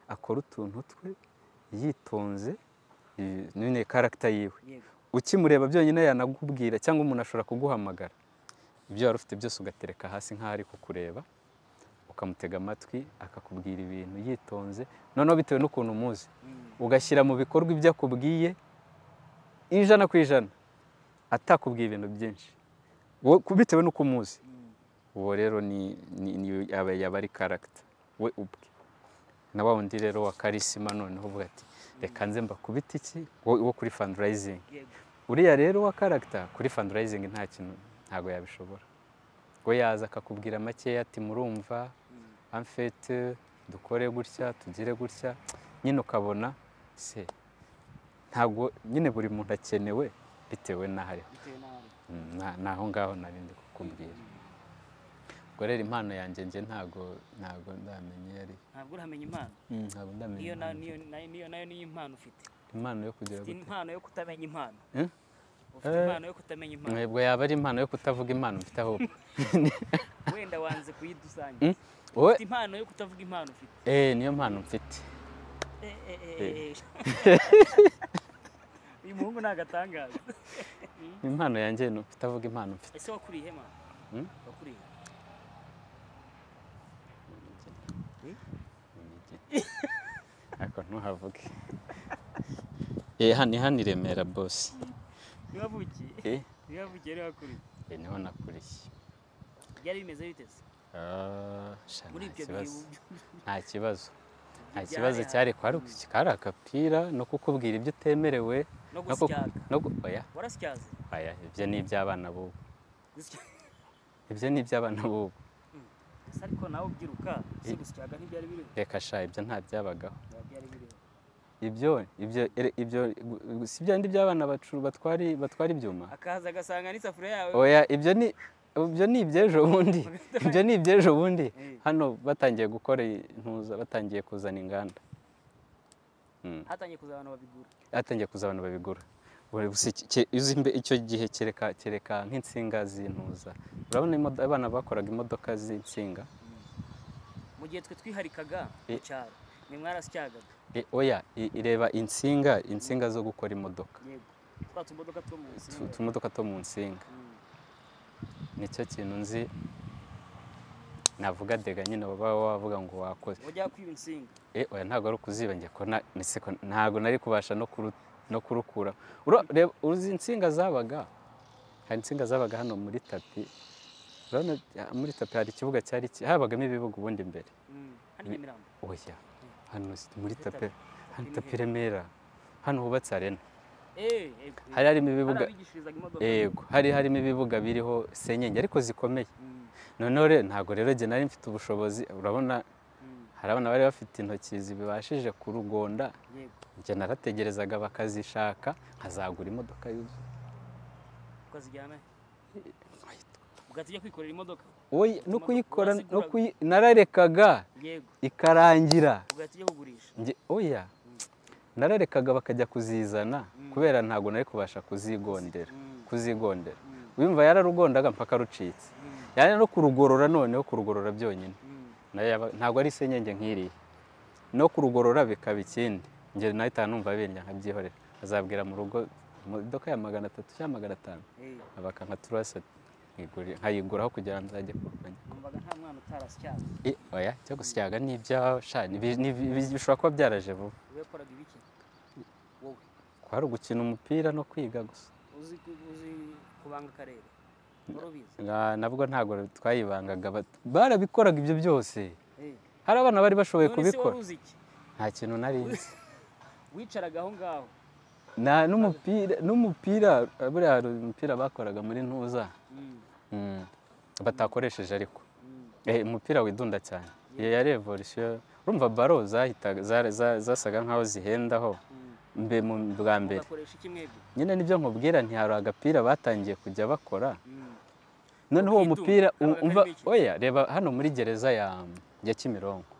akora utuntu twe yitonze, nyine character yiwe. Ukimureba byonyine yanakubwira cyangwa umuntu ashobora kuguhamagara ibyo wari ufite byose ugatereka hasi nk'aho ari kukureba, ukamutega amatwi akakubwira ibintu yitonze, noneho bitewe n'ukuntu umuzi ugashyira mu bikorwa ibyo akubwiye 100% atakubwiye ibintu byinshi bitewe n'uko umuzi. Uwo rero yaba ari character we ubwe. Na wa wundi rero wa charisma noneho uvuga ati reka nze mbakubita iki wo kuri fundraising. Uriya rero wa character kuri fundraising nta kintu ntago yabishobora. We yaza akakubwira make ati murumva en fait dukore gutya tugire gutya, nyine ukabona se ntago nyine buri muntu akenewe bitewe n'ahari. Naho ngaho narindi kukubwira. Ubwo rero impano yanjye nje ntago ndamenye yari. Ntabwo uramenya impano? Ntabwo ndamenye. Niyo nayo ni impano ufite. Impano yo kugira gute? Impano yo kutamenya impano. Ufite impano yo kutamenya impano. Mwebwe yaba ari impano yo kutavuga impano mfite aho. Wenda wanze kuyidusangiza. Ufite impano yo kutavuga impano ufite. Niyo mpano mfite. Uyu muhungu nagatangaza. Impano yanjye no kutavuga impano mfite. Ese wakuriye hema? Wakuriye? Ako ntuhavuge. Hano i Remera boss. Niwavukiye? Niwavukiye rero wakuriye? Niho nakuriye. Byari bimeze bite se? Muri ibyo nta kibazo. Nta kibazo cyari kwari akapira no kukubwira ibyo utemerewe no gusyaga. Oya. Warasyaze? Oya, ibyo ni iby'abana bubu. Ibyo ni iby'abana bubu. Ariko nawe ubyiruka se gusyaga ntibyari biri. Reka sha ibyo nta byabagaho. Byari biri. Ibyo si byandi by'abana batwara ibyuma. Akaza agasanga n'isafuriya yawe. Oya, ibyo ni ibyejo bundi. Ibyo ni ibyejo bundi. Hano batangiye gukora intuza, batangiye kuzana inganda. Hatangiye kuza abantu babigura. Hatangiye kuza abantu babigura. Icyo gihe kereka nk'insinga z'intuza. Urabona abana bakoraga imodoka z'insinga. Mu gihe twe twiharikaga mu cyaro, ni mwarasyagaga. Oya, ireba insinga zo gukora imodoka. Yego. Twa tumodoka two mu nsinga. Tumodoka two mu nsinga. Nicyo kintu nzi navuga dega nyine baba wavuga ngo wakoze. Wajya kwiba insinga. Oya ntabwo ari ukuziba njye ko ntabwo nari kubasha no kurukura. Uzi insinga zabaga, hari insinga zabaga hano muri tapi. Urabona muri tapi hari ikibuga cyari habagamo ibibuga ubundi imbere. Hano Imirambo. Oya. Hano muri tapi, hano tapi Remera. Hano hubatse arena. Hari harimo ibibuga. Yego, harimo ibibuga biriho senyenge ariko zikomeye. Noneho rero ntabwo rero jye nari mfite ubushobozi, urabona hari abana bari bafite intoki zibibashije kurugonda. Jye narategerezaga bakazishaka nkazagura imodoka yuzuye. Ukazijyana? Ugatijya kwikorera imodoka? Oya, no kuyikora nararekaga ikarangira. Ugatijya kugurisha? Oya. Nararekaga bakajya kuzizana kubera ntabwo nari kubasha kuzigondera. Wimva yararugondaga mpaka rucitse. Yani no kurugorora noneho kurugorora byonyine. Ntabwo ari senyenge nk'iriye. No kurugorora bikaba ikindi. Nge nahita numva benya nkabyihorera. Azabwira mu rugo imodoka ya 300 cyangwa 500. Abaka nka turasa nkayiguraho kugira ngo nzajye kurwanya. Numvaga nta mwana utarasyaga. Oya, cyo gusyaga ni ibyasha bishobora kuba byaraje vuba. Wekoraga ibiki? Wowe kwari gukina umupira no kwiga gusa. Uzi kubanga akarere? Nabwo ntabwo twayibangaga, barabikoraga ibyo byose. Hari abana bari bashoboye kubikora. Nta kintu nari nzi. Wicaraga aho ngaho? N'umupira buriya hari umupira bakoraga muri ntuza. batakoresheje ariko umupira widunda cyane iyo ya revolution urumva baro zasaga nkaho zihendaho mbe mu bwa mbere nyine nibyo nkubwira ntihari agapira batangiye kujya bakora noneho uwo mupira umva oya reba hano muri gereza ya Kimironko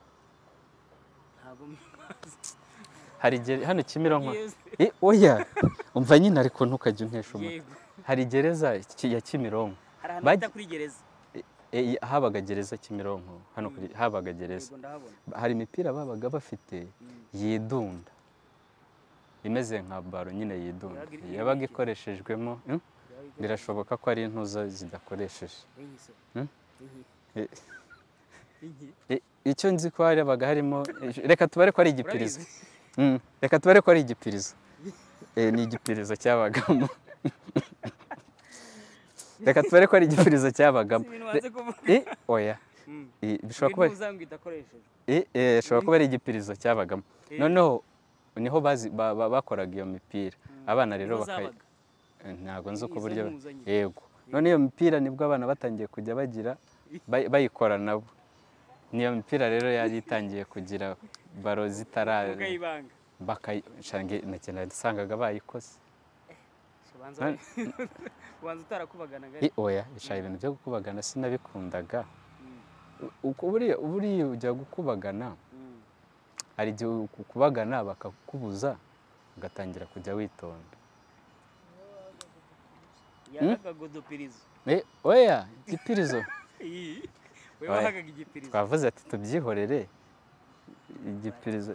hari hano Kimironko oya umva nyine ariko ntukajya untesha umutwe hari gereza ya Kimironko bajya kuri gereza habaga gereza Kimironko hano habaga gereza hari imipira babaga bafite yidunda imeze nka baro nyine yidunda yabaga ikoreshejwemo birashoboka ko ari intuza zidakoresheje icyo nzi ko habaga harimo reka tubare ko ari igipirizo reka tubare ko ari igipirizo ni igipirizo cyabagamo reka tubare ko ari igipirizo cyabagamo oya bishobora kuba ari igipirizo cyabagamo noneho niho bakoraga iyo mipira abana rero ntabwo nzi uko buryo yego none iyo mipira nibwo abana batangiye kujya bagira bayikora nabo niyo mipira rero yari itangiye kugira baro zitara nasangaga bayikoze ubanza utarakubaganaga oya ishaka ibintu byo gukubagana sinabikundaga buriya ujya gukubagana hari igihe ukubagana bakakubuza ugatangira kujya witonda oya igipirizo twavuze ati tubyihorere igipirizo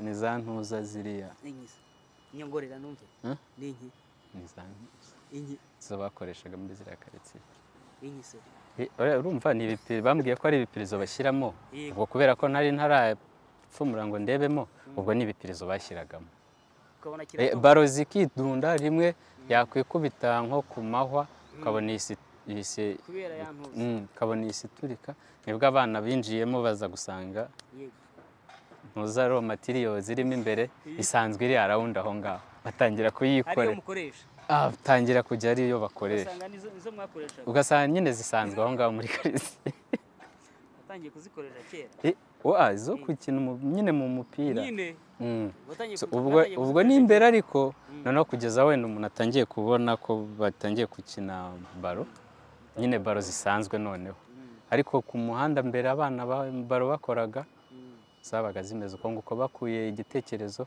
ni za ntuza ziriya nyongorera numve n'inki ni za ntuza zo bakoreshaga muri ziriya karitsiye inkise urumva ni ibipirizo bambwiye ko ari ibipirizo bashyiramo ubwo kubera ko ntari ntarapfumura ngo ndebemo ubwo ni ibipirizo bashyiragamo baro zikidunda rimwe yakwikubita nko ku mahwa ukabona iyi siturika nibwo abana binjiyemo baza gusanga ntuza ro matiriyo zirimo imbere isanzwe iri arawundi aho ngaho batangira kuyikorera batangira kujya ariyo bakoresha ugasanga nyine zisanzwe aho ngaho muri karitsiye batangiye kuzikoresha kera zo gukina nyine mu mupira ubwo ni imbere ariko noneho kugeza wenda umuntu atangiye kubona ko batangiye gukina baro nyine baro zisanzwe noneho ariko ku muhanda mbere abana baro bakoraga zabaga zimeze uko nguko bakuye igitekerezo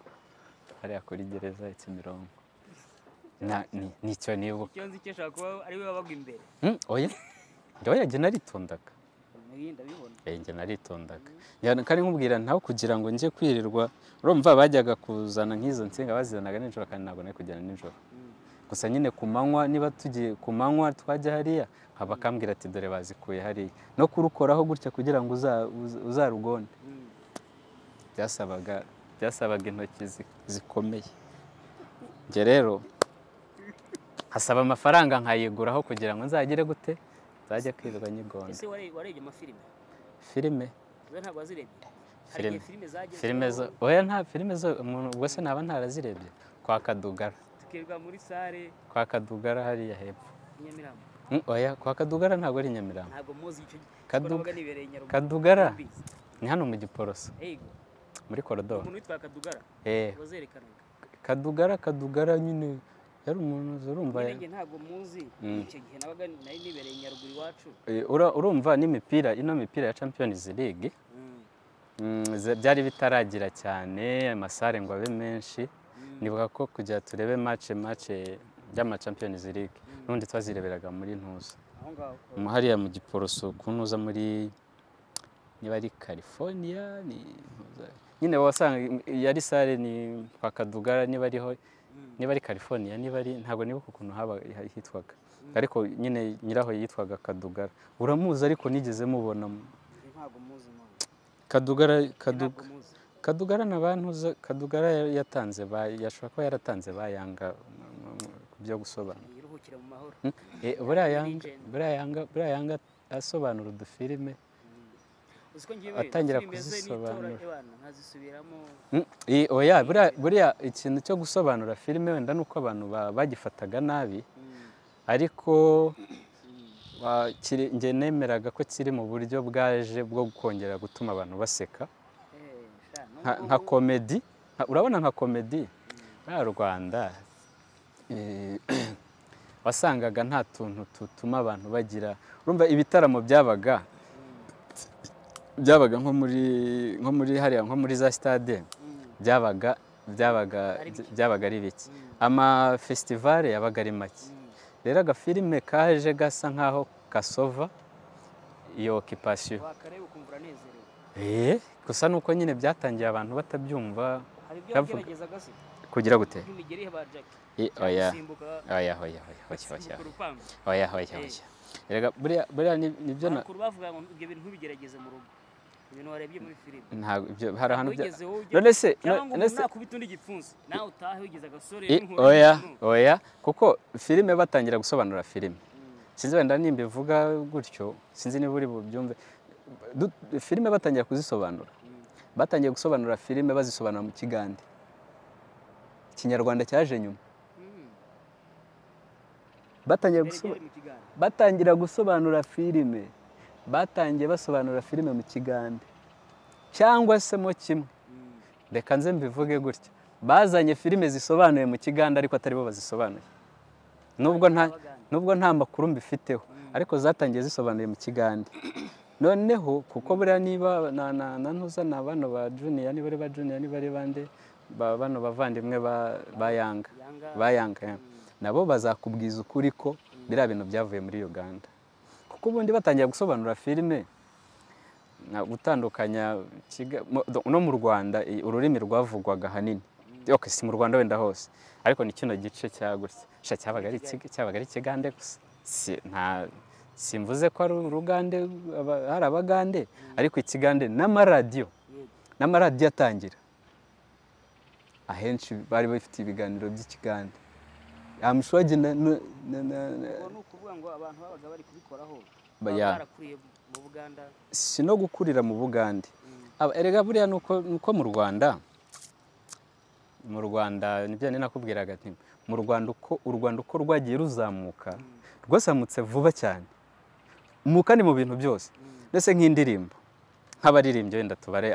hariya kuri gereza ya Kimironko nicyo nibuka icyo nzi cyo ashobora kuba ari we wabaga imbere oya njye naritondaga njye naritondaga kandi nkubwira ntawe kugira ngo njye kwirirwa urumva bajyaga kuzana nk'izo nsinga bazizanaga nijoro kandi ntabwo nari kujyana nijoro gusa nyine ku manywa niba tugiye ku manywa twajya hariya bakambwira ati dore bazikuye hariya no kurukoraho gutya kugira ngo uzarugonde byasabaga intoki zikomeye njye rero hasaba amafaranga nkayiguraho kugira ngo nzagire gute nzajya kwirirwa nyigonda ese warebye amafilime filime ntabwo wazirebye filime zo oya nta filime zo ubwo se naba ntarazirebye kwa Kadugara tukirwa muri sare kwa Kadugara hariya hepfo Nyamirambo oya kwa Kadugara ntabwo ari Nyamirambo ntabwo muzi icyo Kadugara ni hano mu Giporoso muri korodoro umuntu witwa Kadugara wazerekanaga Kadugara nyine yari umuntu urumva ntabwo muzi icyo gihe nabaga nari nibereye Nyaruguru iwacu urumva n'imipira ino mipira ya Champions League byari bitaragira cyane amasare ngo abe menshi nibuka ko kujya turebe match y'ama Champions League n'undi twazireberaga muri ntuza hariya mu Giporoso kuntuza muri niba ari California nyine wasanga yari sare ni kwa Kadugara niba ari California ntabwo nibuka ukuntu hitwaga ariko nyine nyiraho yitwaga Kadugara uramuzi ariko nigeze mubona Kadugara n'abantu Kadugara yatanze yashobora kuba yaratanze bayanga byo gusobanura buriya yanga asobanura udufilime atangira kuzisobanura oya buriya ikintu cyo gusobanura filime wenda nuko abantu bagifataga nabi ariko njye nemeraga ko kiri mu buryo bwaje bwo kongera gutuma abantu baseka nka komedi. Urabona nka komedi mu Rwanda wasangaga nta tuntu tutuma abantu bagira, urumva ibitaramo byabaga nko muri hariya nko muri za stade byabaga ari biki, ama festival yabaga ari make. Rero agafilime kaje gasa nkaho kasova iyo occupation. Gusa nuko nyine byatangiye abantu batabyumva kugira gute. Oya erega buriya nibyo na bavuga ngo ibyo bintu bigerageze mu rugo, ibintu warebye muri filime ntabwo ibyo hari ahantu none se nakubita undi gipfunsi nawe utahe wigeze agasore. Oya kuko filime batangira gusobanura filime, sinzi wenda nimba ivuga gutyo, sinzi niba uri bubyumve. Filime batangira kuzisobanura, batangiye gusobanura filime bazisobanura mu Kigande, Ikinyarwanda cyaje nyuma. Batangira gusobanura filime, batangiye basobanura filime mu Kigande cyangwa se mo kimwe. Reka nze mbivuge gutya, bazanye filime zisobanuye mu Kigande ariko atari bo bazisobanuye, nubwo nta makuru mbifiteho, ariko zatangiye zisobanuye mu Kigande. Noneho kuko buriya niba ntuzana bano ba Junior, niba ari ba Junior, niba ari bande bano bavandimwe ba Yanga nabo bazakubwiza ukuri ko biriya bintu byavuye muri Uganda. Kuko ubundi batangiye gusobanura filime gutandukanya no mu Rwanda ururimi rwavugwaga hanini, si mu Rwanda wenda hose, ariko ni kino gice cyagutse cyabaga ari Kigande gusa. Simvuze ko ari Urugande, hari Abagande, ariko Ikigande n'amaradiyo atangira ahenshi bari bafite ibiganiro by'Ikigande. Amushwaje no kuvuga ngo abantu babaga bari kubikoraho barakuriye mu Buganda, si no gukurira mu Bugande. Erega buriya nuko mu Rwanda nibyo nakubwiraga ati mu Rwanda uko rwagiye ruzamuka, rwasamutse vuba cyane kandi mu bintu byose. Ndetse nk'indirimbo, nk'abaririmbyi wenda tubare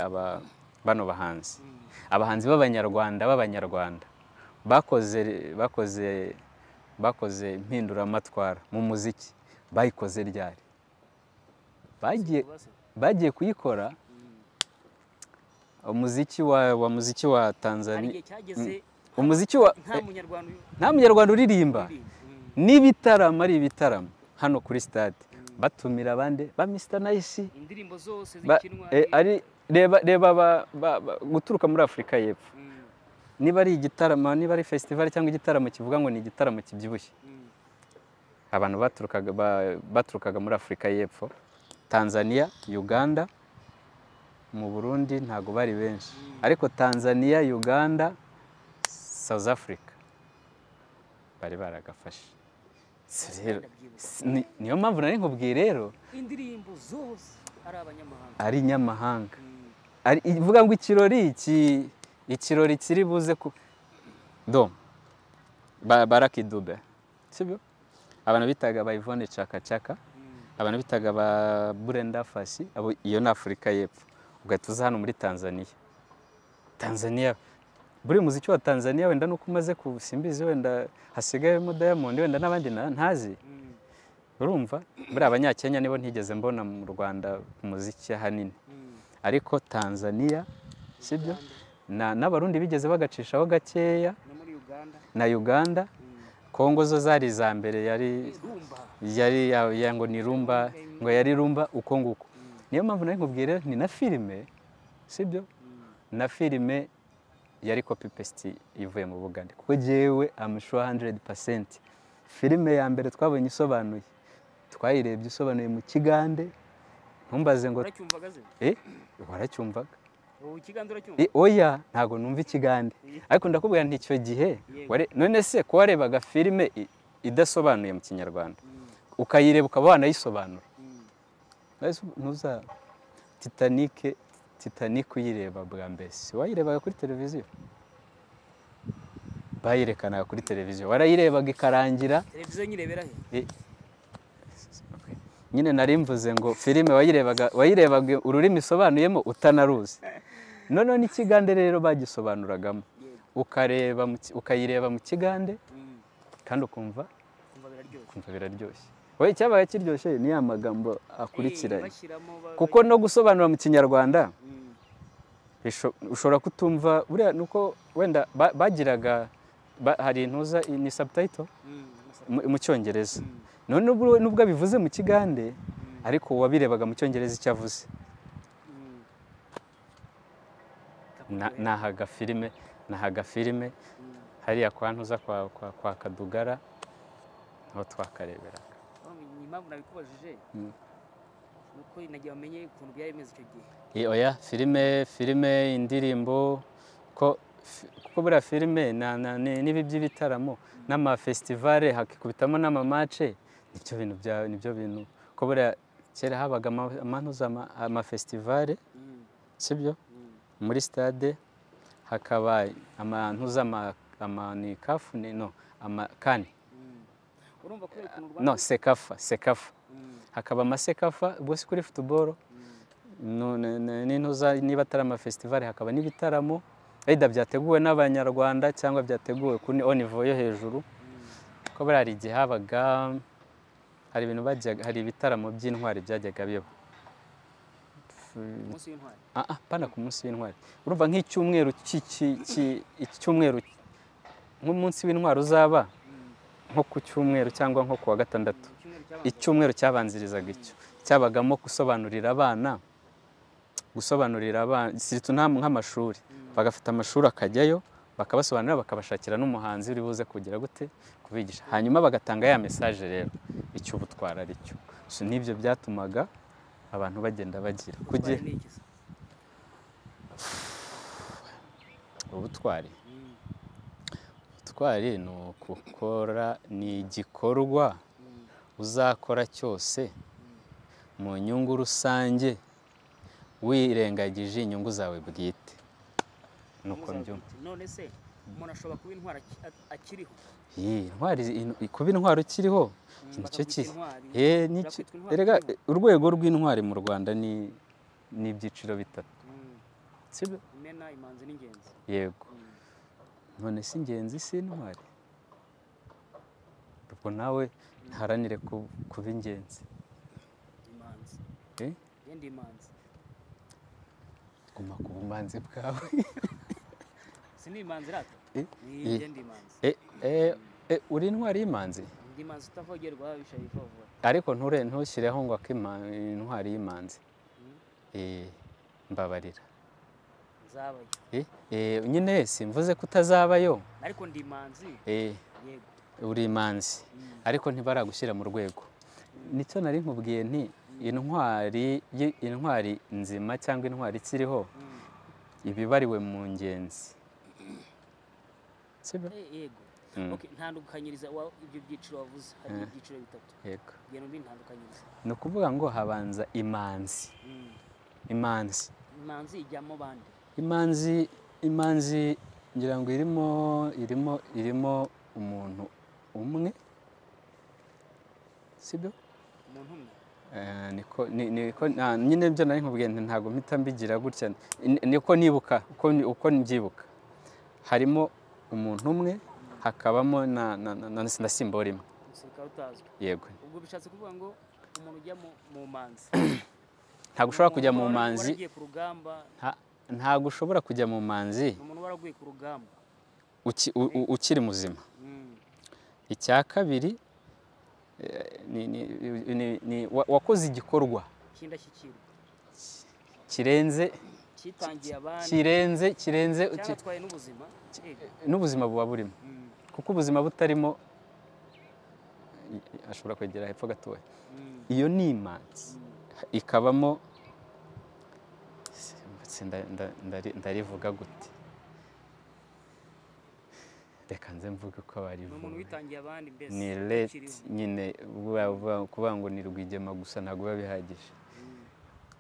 bano abahanzi b'Abanyarwanda bakoze impinduramatwara mu muziki. Bayikoze ryari? Bagiye kuyikora umuziki wa Tanzania, umuziki wa nta munyarwanda uririmba, n'ibitaramo ari ibitaramo hano kuri stade, batumira abandi ba Mr Nice, indirimbo zose zikinwa reba guturuka muri Afurika y'Epfo. Niba ari igitaramo, niba ari festival cyangwa igitaramo kivuga ngo ni igitaramo kibyibushye, abantu baturukaga muri Afurika y'Epfo, Tanzania, Uganda, mu Burundi ntago bari benshi, ariko Tanzania, Uganda, South Africa bari baragafashe. Niyo mpamvu nari nkubwiye rero indirimbo zose ari nyamahanga, ivuga ngo ikirori kiri buze ku Baraki Dube, sibyo? Abantu bitaga ba Yvonne Chaka, abantu bitaga ba Brenda Fassie, abo iyo na Afurika y'Epfo. Ugahita uza hano muri Tanzania, buri muziki wa Tanzania wenda nuko umaze kusimbiza, wenda hasigayemo Diamond, wenda n'abandi ntazi. Urumva buri Abanyakenya nibo ntigeze mbona mu Rwanda umuziki hanini, ariko Tanzania, sibyo? N'Abarundi bigeze bagacishaho gakeya, na Uganda. Kongo zo zari za mbere, yari ngo ni rumba, ngo yari rumba uko nguko. Niyo mpamvu nari nkubwire ni na filime, sibyo? Na filime yari copy paste ivuye mu Bugande, kuko jewe am sure 100% filime ya mbere twabonye isobanuye, twayirebye isobanuye mu Kigande. Ntumbaze ngo waracyumvaga Ikigande uracyumva? Oya, ntago numva Ikigande, ariko ndakubwira nti icyo gihe none se ko warebaga filime idasobanuye mu Kinyarwanda ukayireba ukaba wanayisobanura. Ntuza Titanic uyireba bwa mbere, wayirebaga kuri televiziyo? Bayirekanaga kuri televiziyo, warayirebaga ikarangira. Televiziyo nyirebera he? nyine nari mvuze ngo filime wayirebaga ururimi isobanuyemo utanaruzi, noneho n'ikigande rero bagisobanuragamo ukayireba mu kigande kandi ukumva biraryoshye. Wowe cyabaye kiryoshye ni ya magambo akurikiranye, kuko no gusobanura mu kinyarwanda ushobora kutumva buriya nuko wenda bagiraga hari intuza ni subtitle mu cyongereza, none nubwo bivuze mu kigande ariko wabirebaga mu cyongereza icyo avuze. nahaga filime hariya kwa ntuza kwa Kadugara aho twakareberaga. Impamvu nabikubajije nuko nagiye bamenye ukuntu byari bimeze icyo gihe. Oya, filime indirimbo kuko buriya filime n'ibi by'ibitaramo n'amafestivale hakikubitamo n'amamace, nibyo bintu ko buriya kera habaga amafestivale sibyo muri stade, hakaba amantuza amanikafu amakani sekafa hakaba amasekafa ubwo si kuri football n'intuza niba atari amafestivale hakaba n'ibitaramo either byateguwe n'abanyarwanda cyangwa byateguwe kuri niveau yo hejuru, ko bari hari igihe habaga hari ibintu hari ibitaramo by'intwari byajyaga biba pana ku munsi w'intwari. Urumva nk'icyumweru nk'umunsi w'intwari uzaba nko ku cyumweru cyangwa nko ku wa gatandatu, icyumweru cyabanzirizaga icyo cyabagamo gusobanurira abana siritu nk'amashuri, bagafata amashuri akajyayo bakabasobanurira bakabashakira n'umuhanzi uri buze kugira gute kubigisha, hanyuma bagatanga ya message rero icyo ubutwara ari cyo. N'ibyo byatumaga abantu bagenda bagira kugira ubutwari ni ukukora, ni igikorwa uzakora cyose mu nyungu rusange wirengagije inyungu zawe bwite. Nuko mbyumva. None se umuntu ashobora kuba intwari akiriho? Kuba intwari ukiriho nicyo erega urwego rw'intwari mu Rwanda ni ibyiciro bitatu sibyo? Imena, imanzi n'ingenzi. Yego. None si ingenzi si intwari? Ubwo nawe ntaharanire kuba ingenzi. Imanzi. Yendi imanzi. Guma ku bumanzi bwawe. Sini imanzi rata? Yendi imanzi. Uri intwari y'imanzi? Ndi imanzi utavogerwa bishaye ivovora. Ariko ntushyireho ngo intwari y'imanzi. Mbabarira. Zabayo. Nyine simvuze ko utazabayo. Ariko ndi imanzi. Yego. Uri imanzi. Ariko ntibaragushyira mu rwego. Nicyo nari nkubwiye nti intwari nzima cyangwa intwari ikiriho ibibariwe mu ngenzi. Sibyo? Yego. Okay, ntandukanyiriza ibyo byiciro wavuze, hari ibyiciro bitatu. Yego. Geno bintandukanyiriza. No kuvuga ngo habanza imanzi. Imanzi ijyamo bande? Imanzi ngira ngo irimo umuntu umwe. Sibyo? Umuntu umwe. Niko nyine byo nari nkubwiye ntago mpita mbigira gutya, niko nibuka uko mbyibuka. Harimo umuntu umwe, hakabamo na simbora imwe. Umusirikare utazwi. Yego. Ubwo bishatse kuvuga ngo umuntu ujya mu manzi. Ntabwo ushobora kujya mu manzi. Ntabwo ushobora kujya mu manzi. Umuntu waraguye ku rugamba. Ukiri muzima. Icya kabiri ni wakoze igikorwa kirenze cyatwaye n'ubuzima buba burimo, kuko ubuzima butarimo ashobora kwegera hepfo gatoya. Iyo ni imanzi ikabamo, ndarivuga gute, reka nze mvuge ko barivuga. Ni late nyine kuvuga ngo ni Rwigema gusa ntabwo biba bihagije,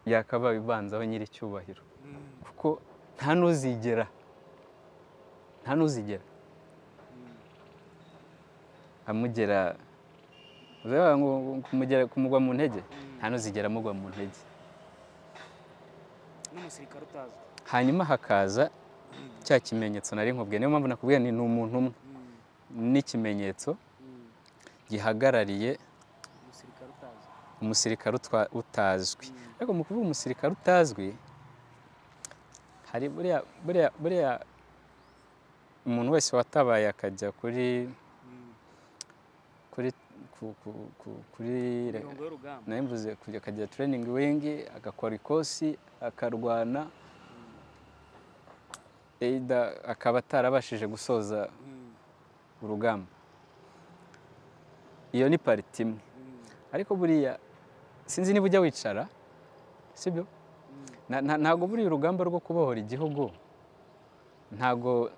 yakaba bibanzaho nyiri cyubahiro, kuko nta n'uzigera amugera kumugwa mu ntege. nta n'uzigera mugwa mu ntege. n'umusirikare utazwi. Hanyuma hakaza cya kimenyetso nari nkubwiye, niyo mpamvu nakubwiye ni umuntu umwe n'ikimenyetso gihagarariye umusirikare utazwi. Ariko mu kuvuga umusirikare utazwi hari buriya umuntu wese watabaye akajya kuri namvuze kujya akajya training wing agakora ikosi akarwana akaba atarabashije gusoza urugamba, iyo ni pariti imwe. Ariko buriya sinzi niba ujya wicara, sibyo? Ntabwo buriya urugamba rwo kubohora igihugu ntabwo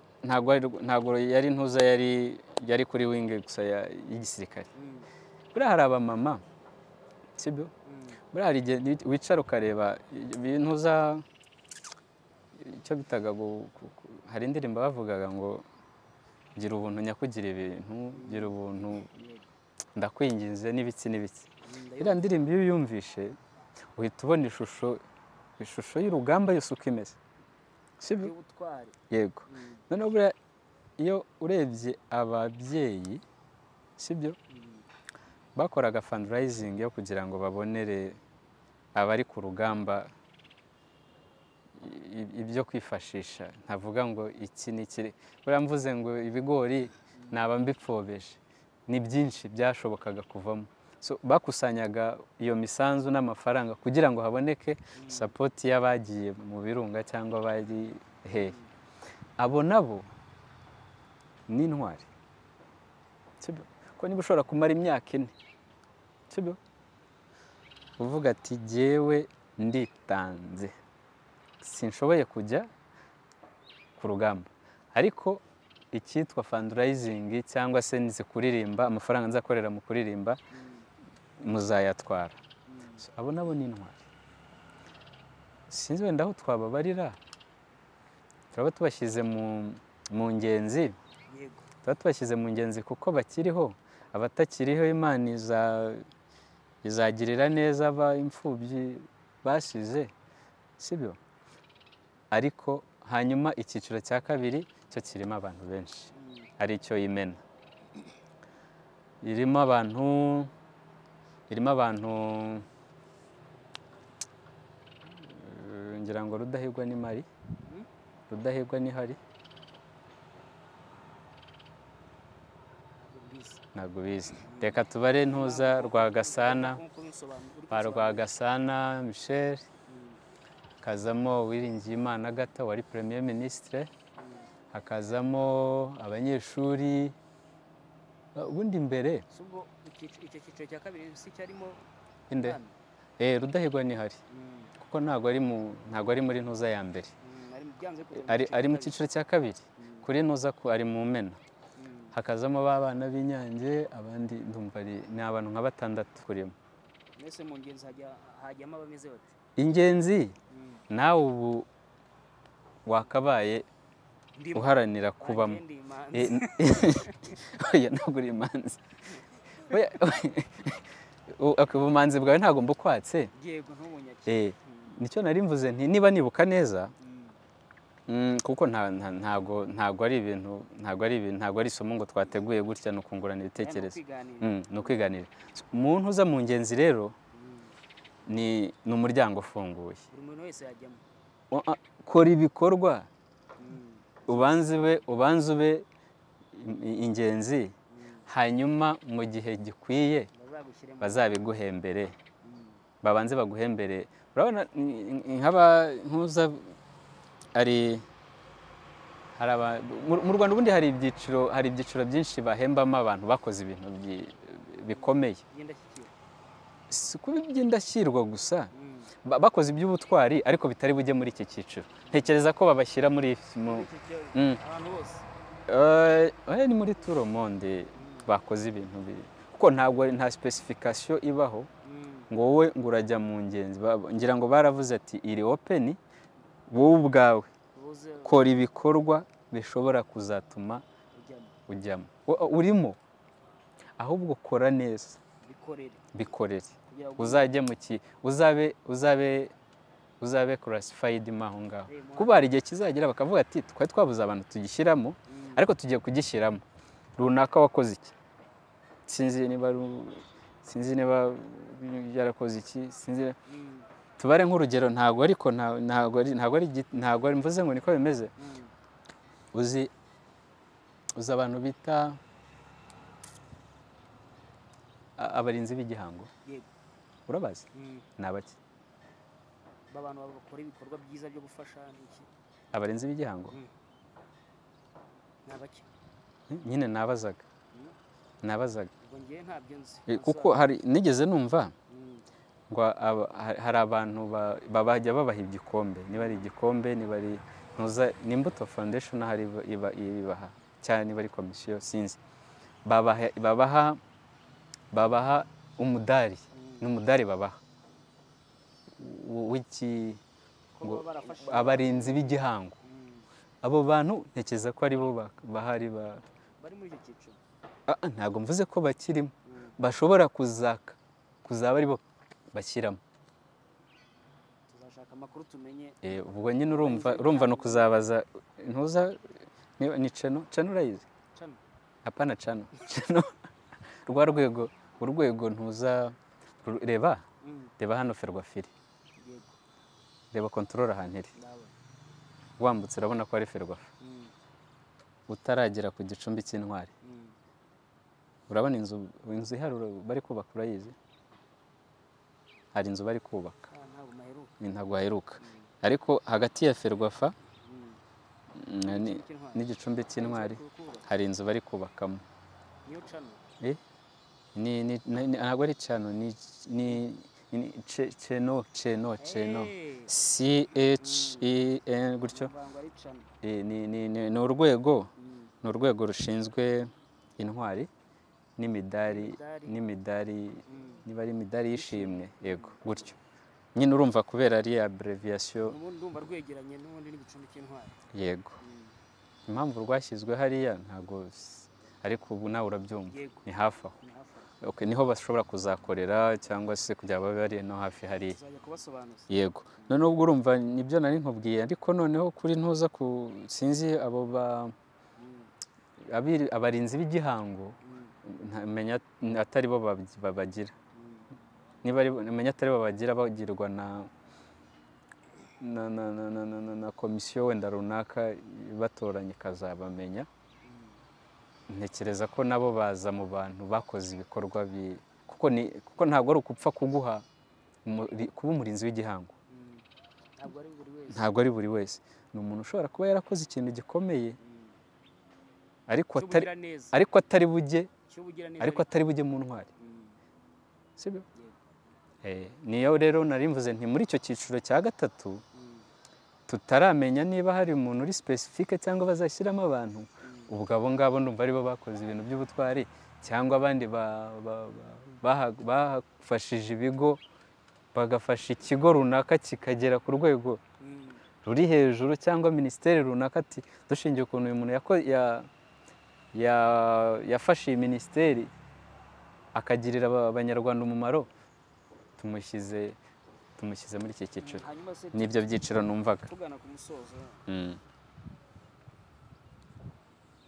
yari ntuza yari kuri wing gusa y'igisirikare. Buriya hari abamama, sibyo? Buriya hari igihe wicara ukareba ibintuza icyo bitaga hari indirimbo bavugaga ngo gira ubuntu nyakugira ibintu, gira ubuntu ndakwinginze n'ibiki n'ibiki. Iriya ndirimbo iyo uyumvishe uhita ubona ishusho y'urugamba yose uko imeze, sibyo? Yego. Noneho buriya iyo urebye ababyeyi, sibyo, bakoraga fundraising yo kugira ngo babonere abari ku rugamba ibyo kwifashisha. Ntavuga ngo iki n'iki, buriya mvuze ngo ibigori naba mbipfobeje, ni byinshi byashobokaga kuvamo. So bakusanyaga iyo misanzu n'amafaranga kugira ngo haboneke sapoti y'abagiye mu birunga cyangwa bari hehe. Abo nabo ni intwari, sibyo? Ko niba ushobora kumara imyaka 4, sibyo, uvuga ati jyewe nditanze, sinshoboye kujya ku rugamba, ariko icyitwa fundraising cyangwa se nize kuririmba, amafaranga nzakorera mu kuririmba muzayatwara. Abo nabo ni intwari. Sinzi wenda aho twababarira, turaba tubashyize mu ngenzi, tuba tubashyize mu ngenzi kuko bakiriho. Abatakiriho Imana izagirira neza imfubyi basize, sibyo? Ariko hanyuma icyiciro cya kabiri cyo kirimo abantu benshi, ari cyo Imena. Irimo abantu ngira ngo Rudahigwa ni Mari, Rudahigwa ni hari, ntabwo bizi. Reka tubare ntuza Rwagasana, ba Rwagasana Michel, hakazamo Uwiringiyimana Agatha wari Premier Ministre, hakazamo abanyeshuri. Ubundi imbere icyo cyiciro cya kabiri si cyarimo inde Rudahigwa ni hari, kuko ntabwo ari muri ntuza ya mbere, ari mu cyiciro cya kabiri kuri ntuza ko ari mu Mena. Hakazamo babana b'Inyange, abandi ndumva ni abantu nka 6 kurimo. Mbese mu ngenzi hajyamo abameze bate? Ingenzi nawe ubu wakabaye uharanira kubamo. Oya, ntabwo uri imanzi. Ubumanzi bwawe ntabwo mbukwatse. Yego, ntumunyake. Nicyo nari mvuze nti niba nibuka neza, kuko ntabwo ari isomo ngo twateguye gutya no kungurana ibitekerezo. Ni ukwiganira. Umuntu uza mu ngenzi rero ni umuryango ufunguye. Buri muntu wese yajyamo. Kora ibikorwa, ubanze ube ingenzi, hanyuma mu gihe gikwiye bazabiguhembere, babanze baguhembere. Urabona ntuza mu Rwanda ubundi hari ibyiciro byinshi bahembamo abantu bakoze ibintu bikomeye. Si kuba iby'indashyirwa gusa, bakoze iby'ubutwari ariko bitari bujye muri iki cyiciro. Ntekereza ko babashyira muri abantu bose. Ni muri tout le monde bakoze ibintu kuko nta specification ibaho ngo wowe urajya mu ngenzi. Ngira ngo baravuze ati iri open, wowe ubwawe kora ibikorwa bishobora kuzatuma ujyamo. Urimo ahubwo kora neza, bikorere. uzajye mu uzabe classified aho ngaho kuba hari igihe kizagera bakavuga ati twari twabuze abantu tugishyiramo ariko tugiye kugishyiramo runaka wakoze iki sinzi niba yarakoze iki sinzi tubare nk'urugero ntago ariko ntago ari mvuze ngo niko bimeze uzi abantu bita abarinzi b'igihango urabazi nabaki abantu bakora ibikorwa byiza byo gufasha n'iki abarinzi b'igihango nabaki nyine nabazaga ubwo ngiye ntabyo nzi kuko hari nigeze numva ngo hari abantu babajya babaha igikombe niba ari igikombe niba ari ni Imbuto Foundation hari ibibaha cyane niba ari komisiyo sinzi babaha umudari n'umudari babaha w'iki abarinzi b'igihango abo bantu ntekereza ko ari bo bahari bari muri icyo cyiciro ntabwo mvuze ko bakirimo bashobora kuzaba ari bo bashyiramo tuzashaka amakuru tumenye ubwo nyine urumva no kuzabaza ntuza ni cano urayizi apana cano rwa urwego ntuza reba hano Ferwafiri reba control ahantu iri wambutse urabona ko ari Ferwafa utaragera ku gicumbi cy'intwari urabona inzu iharura bari kubaka urayizi hari inzu bari kubaka ntabwo haheruka ariko hagati ya Ferwafa n'igicumbi cy'intwari hari inzu bari kubakamo ntabwo ari cano ni ceno CHEN gutyo ni urwego rushinzwe intwari n'imidari niba ari imidari y'ishimwe yego gutyo nyine urumva kubera ari abbreviation ndumva rwegeranye n'ubundi n'igicumbi cy'intwari yego impamvu rwashyizwe hariya ntago ariko ubu nawe urabyumva ni hafi aho niho bashobora kuzakorera cyangwa se kujya babe bari no hafi hariya yego none ubwo urumva nibyo nari nkubwiye ariko noneho kuri ntuza sinzi abo abarinzi b'igihango menya atari bo babagira niba menya atari bo bagira bagirwa na komisiyo wenda runaka batoranye ikazabamenya ntekereza ko nabo baza mu bantu bakoze ibikorwa kuko ntabwo ari ukupfa kuguha kuba umurinzi w'igihango ntabwo ari buri wese ni umuntu ushobora kuba yarakoze ikintu gikomeye ariko atari bujye mu ntwari sibyo niyo rero nari mvuze nti muri icyo cyiciro cya gatatu tutaramenya niba hari umuntu uri specifique cyangwa bazashyiramo abantu ubwo abo ngabo ndumva aribo bakoze ibintu by'ubutwari cyangwa abandi bafashije ibigo bagafasha ikigo runaka kikagera ku rwego ruri hejuru cyangwa minisiteri runaka ati dushingiye ukuntu uyu muntu yafashe iyi minisiteri akagirira abanyarwanda umumaro tumushyize muri iki cyiciro n'ibyo byiciro numvaga tugana ku musozo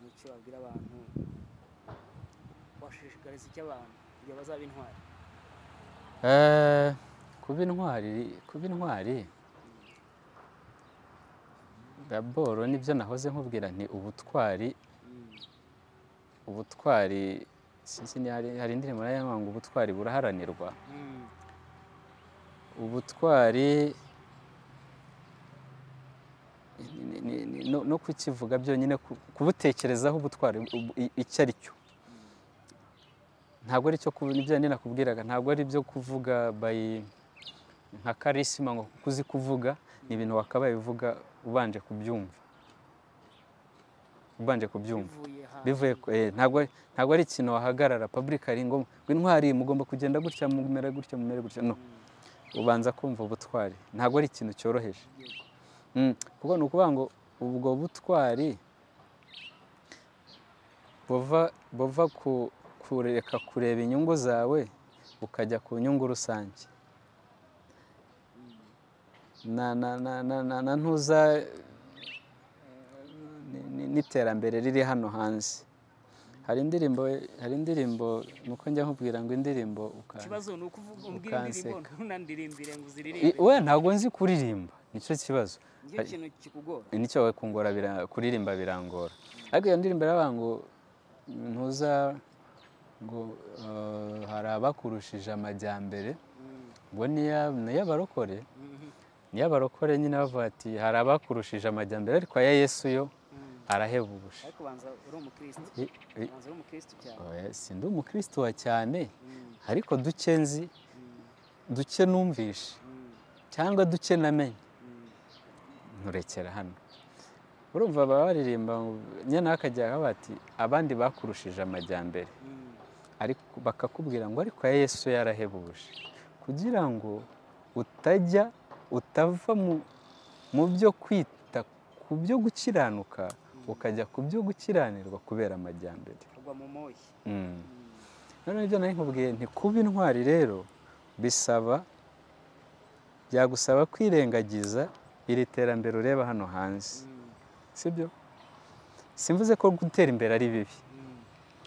nicyo babwira abantu washishikariza iki abantu kugira bazabe intwari kuba intwari daboro nibyo nahoze nkubwira nti ubutwari sinzi hari indirimbo nayo ngo ubutwari buraharanirwa ubutwari no kukivuga byonyine kubutekerezaho ubutwari icyo ari cyo ntabwo ari cyo ibyo nakubwiraga ntabwo ari byo kuvuga nka karisima ngo kuzi kuvuga ni ibintu wakabaye uvuga ubanje kubyumva bivuye ntabwo ari ikintu wahagarara publicly ngo intwari mugomba kugenda gutya mumere gutya no ubanza kumva ubutwari ntabwo ari ikintu cyoroheje kuko ni ukuvuga ngo ubwo butwari buva kureka kureba inyungu zawe ukajya ku nyungu rusange na ntuza n'iterambere riri hano hanze. Hari indirimbo nuko njya nkubwira ngo indirimbo ikibazo ni ukuvuga umbwira indirimbo ntunandirimbire ngo uziririmbe. we ntabwo nzi kuririmba, nicyo kibazo. Nicyo kintu kikugora. Nicyo kungora kuririmba birangora. Ariko iyo ndirimbo iravuga ngo ntuza ngo hari abakurushije amajyambere, ngo niyabarokore nyine bavuga ati hari abakurushije amajyambere ariko aya Yesu yo arahebuje. Ariko banza uri umukristo. Banza uri umukristo cyane. Sindi umukristo wa cyane, ariko duke nzi, duke numvishe, cyangwa duke namenye, nturekera hano. Urumva baba baririmba nyine akajya bati abandi bakurushije amajyambere, ariko bakakubwira ngo ariko aya Yesu yarahebuje, kugira ngo utava mu byo kwita ku byo gukiranuka ukajya ku byo gukiranirwa kubera amajyambere. Ugwa mu moshyi. None ibyo nari nkubwiye nti kuba intwari rero byagusaba kwirengagiza iri terambere ureba hano hanze, sibyo? Simvuze ko gutera imbere ari bibi,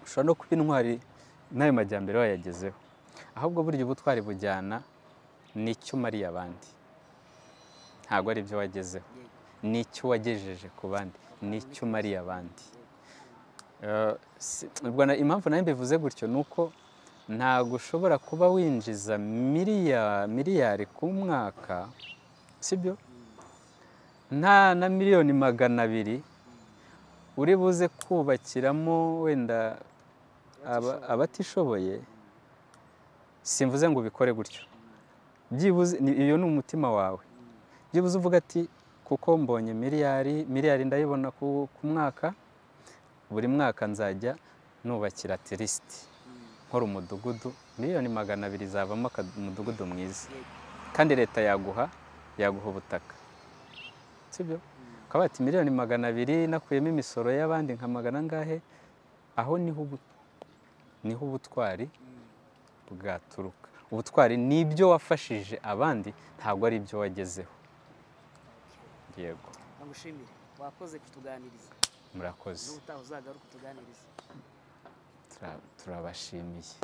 ushobora no kuba intwari n'ayo majyambere wayagezeho, ahubwo burya ubutwari bujyana n'icyo umariye abandi, ntabwo ari ibyo wagezeho, n'icyo wagejeje ku bandi, n'icyo umariye abandi. Impamvu nayo mbivuze gutyo ni uko ntabwo ushobora kuba winjiza miliyari ku mwaka, sibyo? Nta na miliyoni 200 uri buze kubakiramo wenda abatishoboye. Simvuze ngo ubikore gutyo, byibuze iyo ni umutima wawe, byibuze uvuga ati kuko mbonye miliyari ndayibona ku mwaka, buri mwaka nzajya nubakira tirisiti nkora umudugudu, miliyoni 200 zavamo umudugudu mwiza, kandi leta yaguha ubutaka, sibyo? Ukaba ati miliyoni 200 nakuyemo imisoro y'abandi nka 100 ngahe, aho niho ubutwari bwaturuka. Ubutwari ni ibyo wafashije abandi, ntabwo ari ibyo wagezeho. Yego, ndagushimire, wakoze kutuganiriza. Murakoze. N'utaha uzagaruka kutuganiriza. Turabashimiye.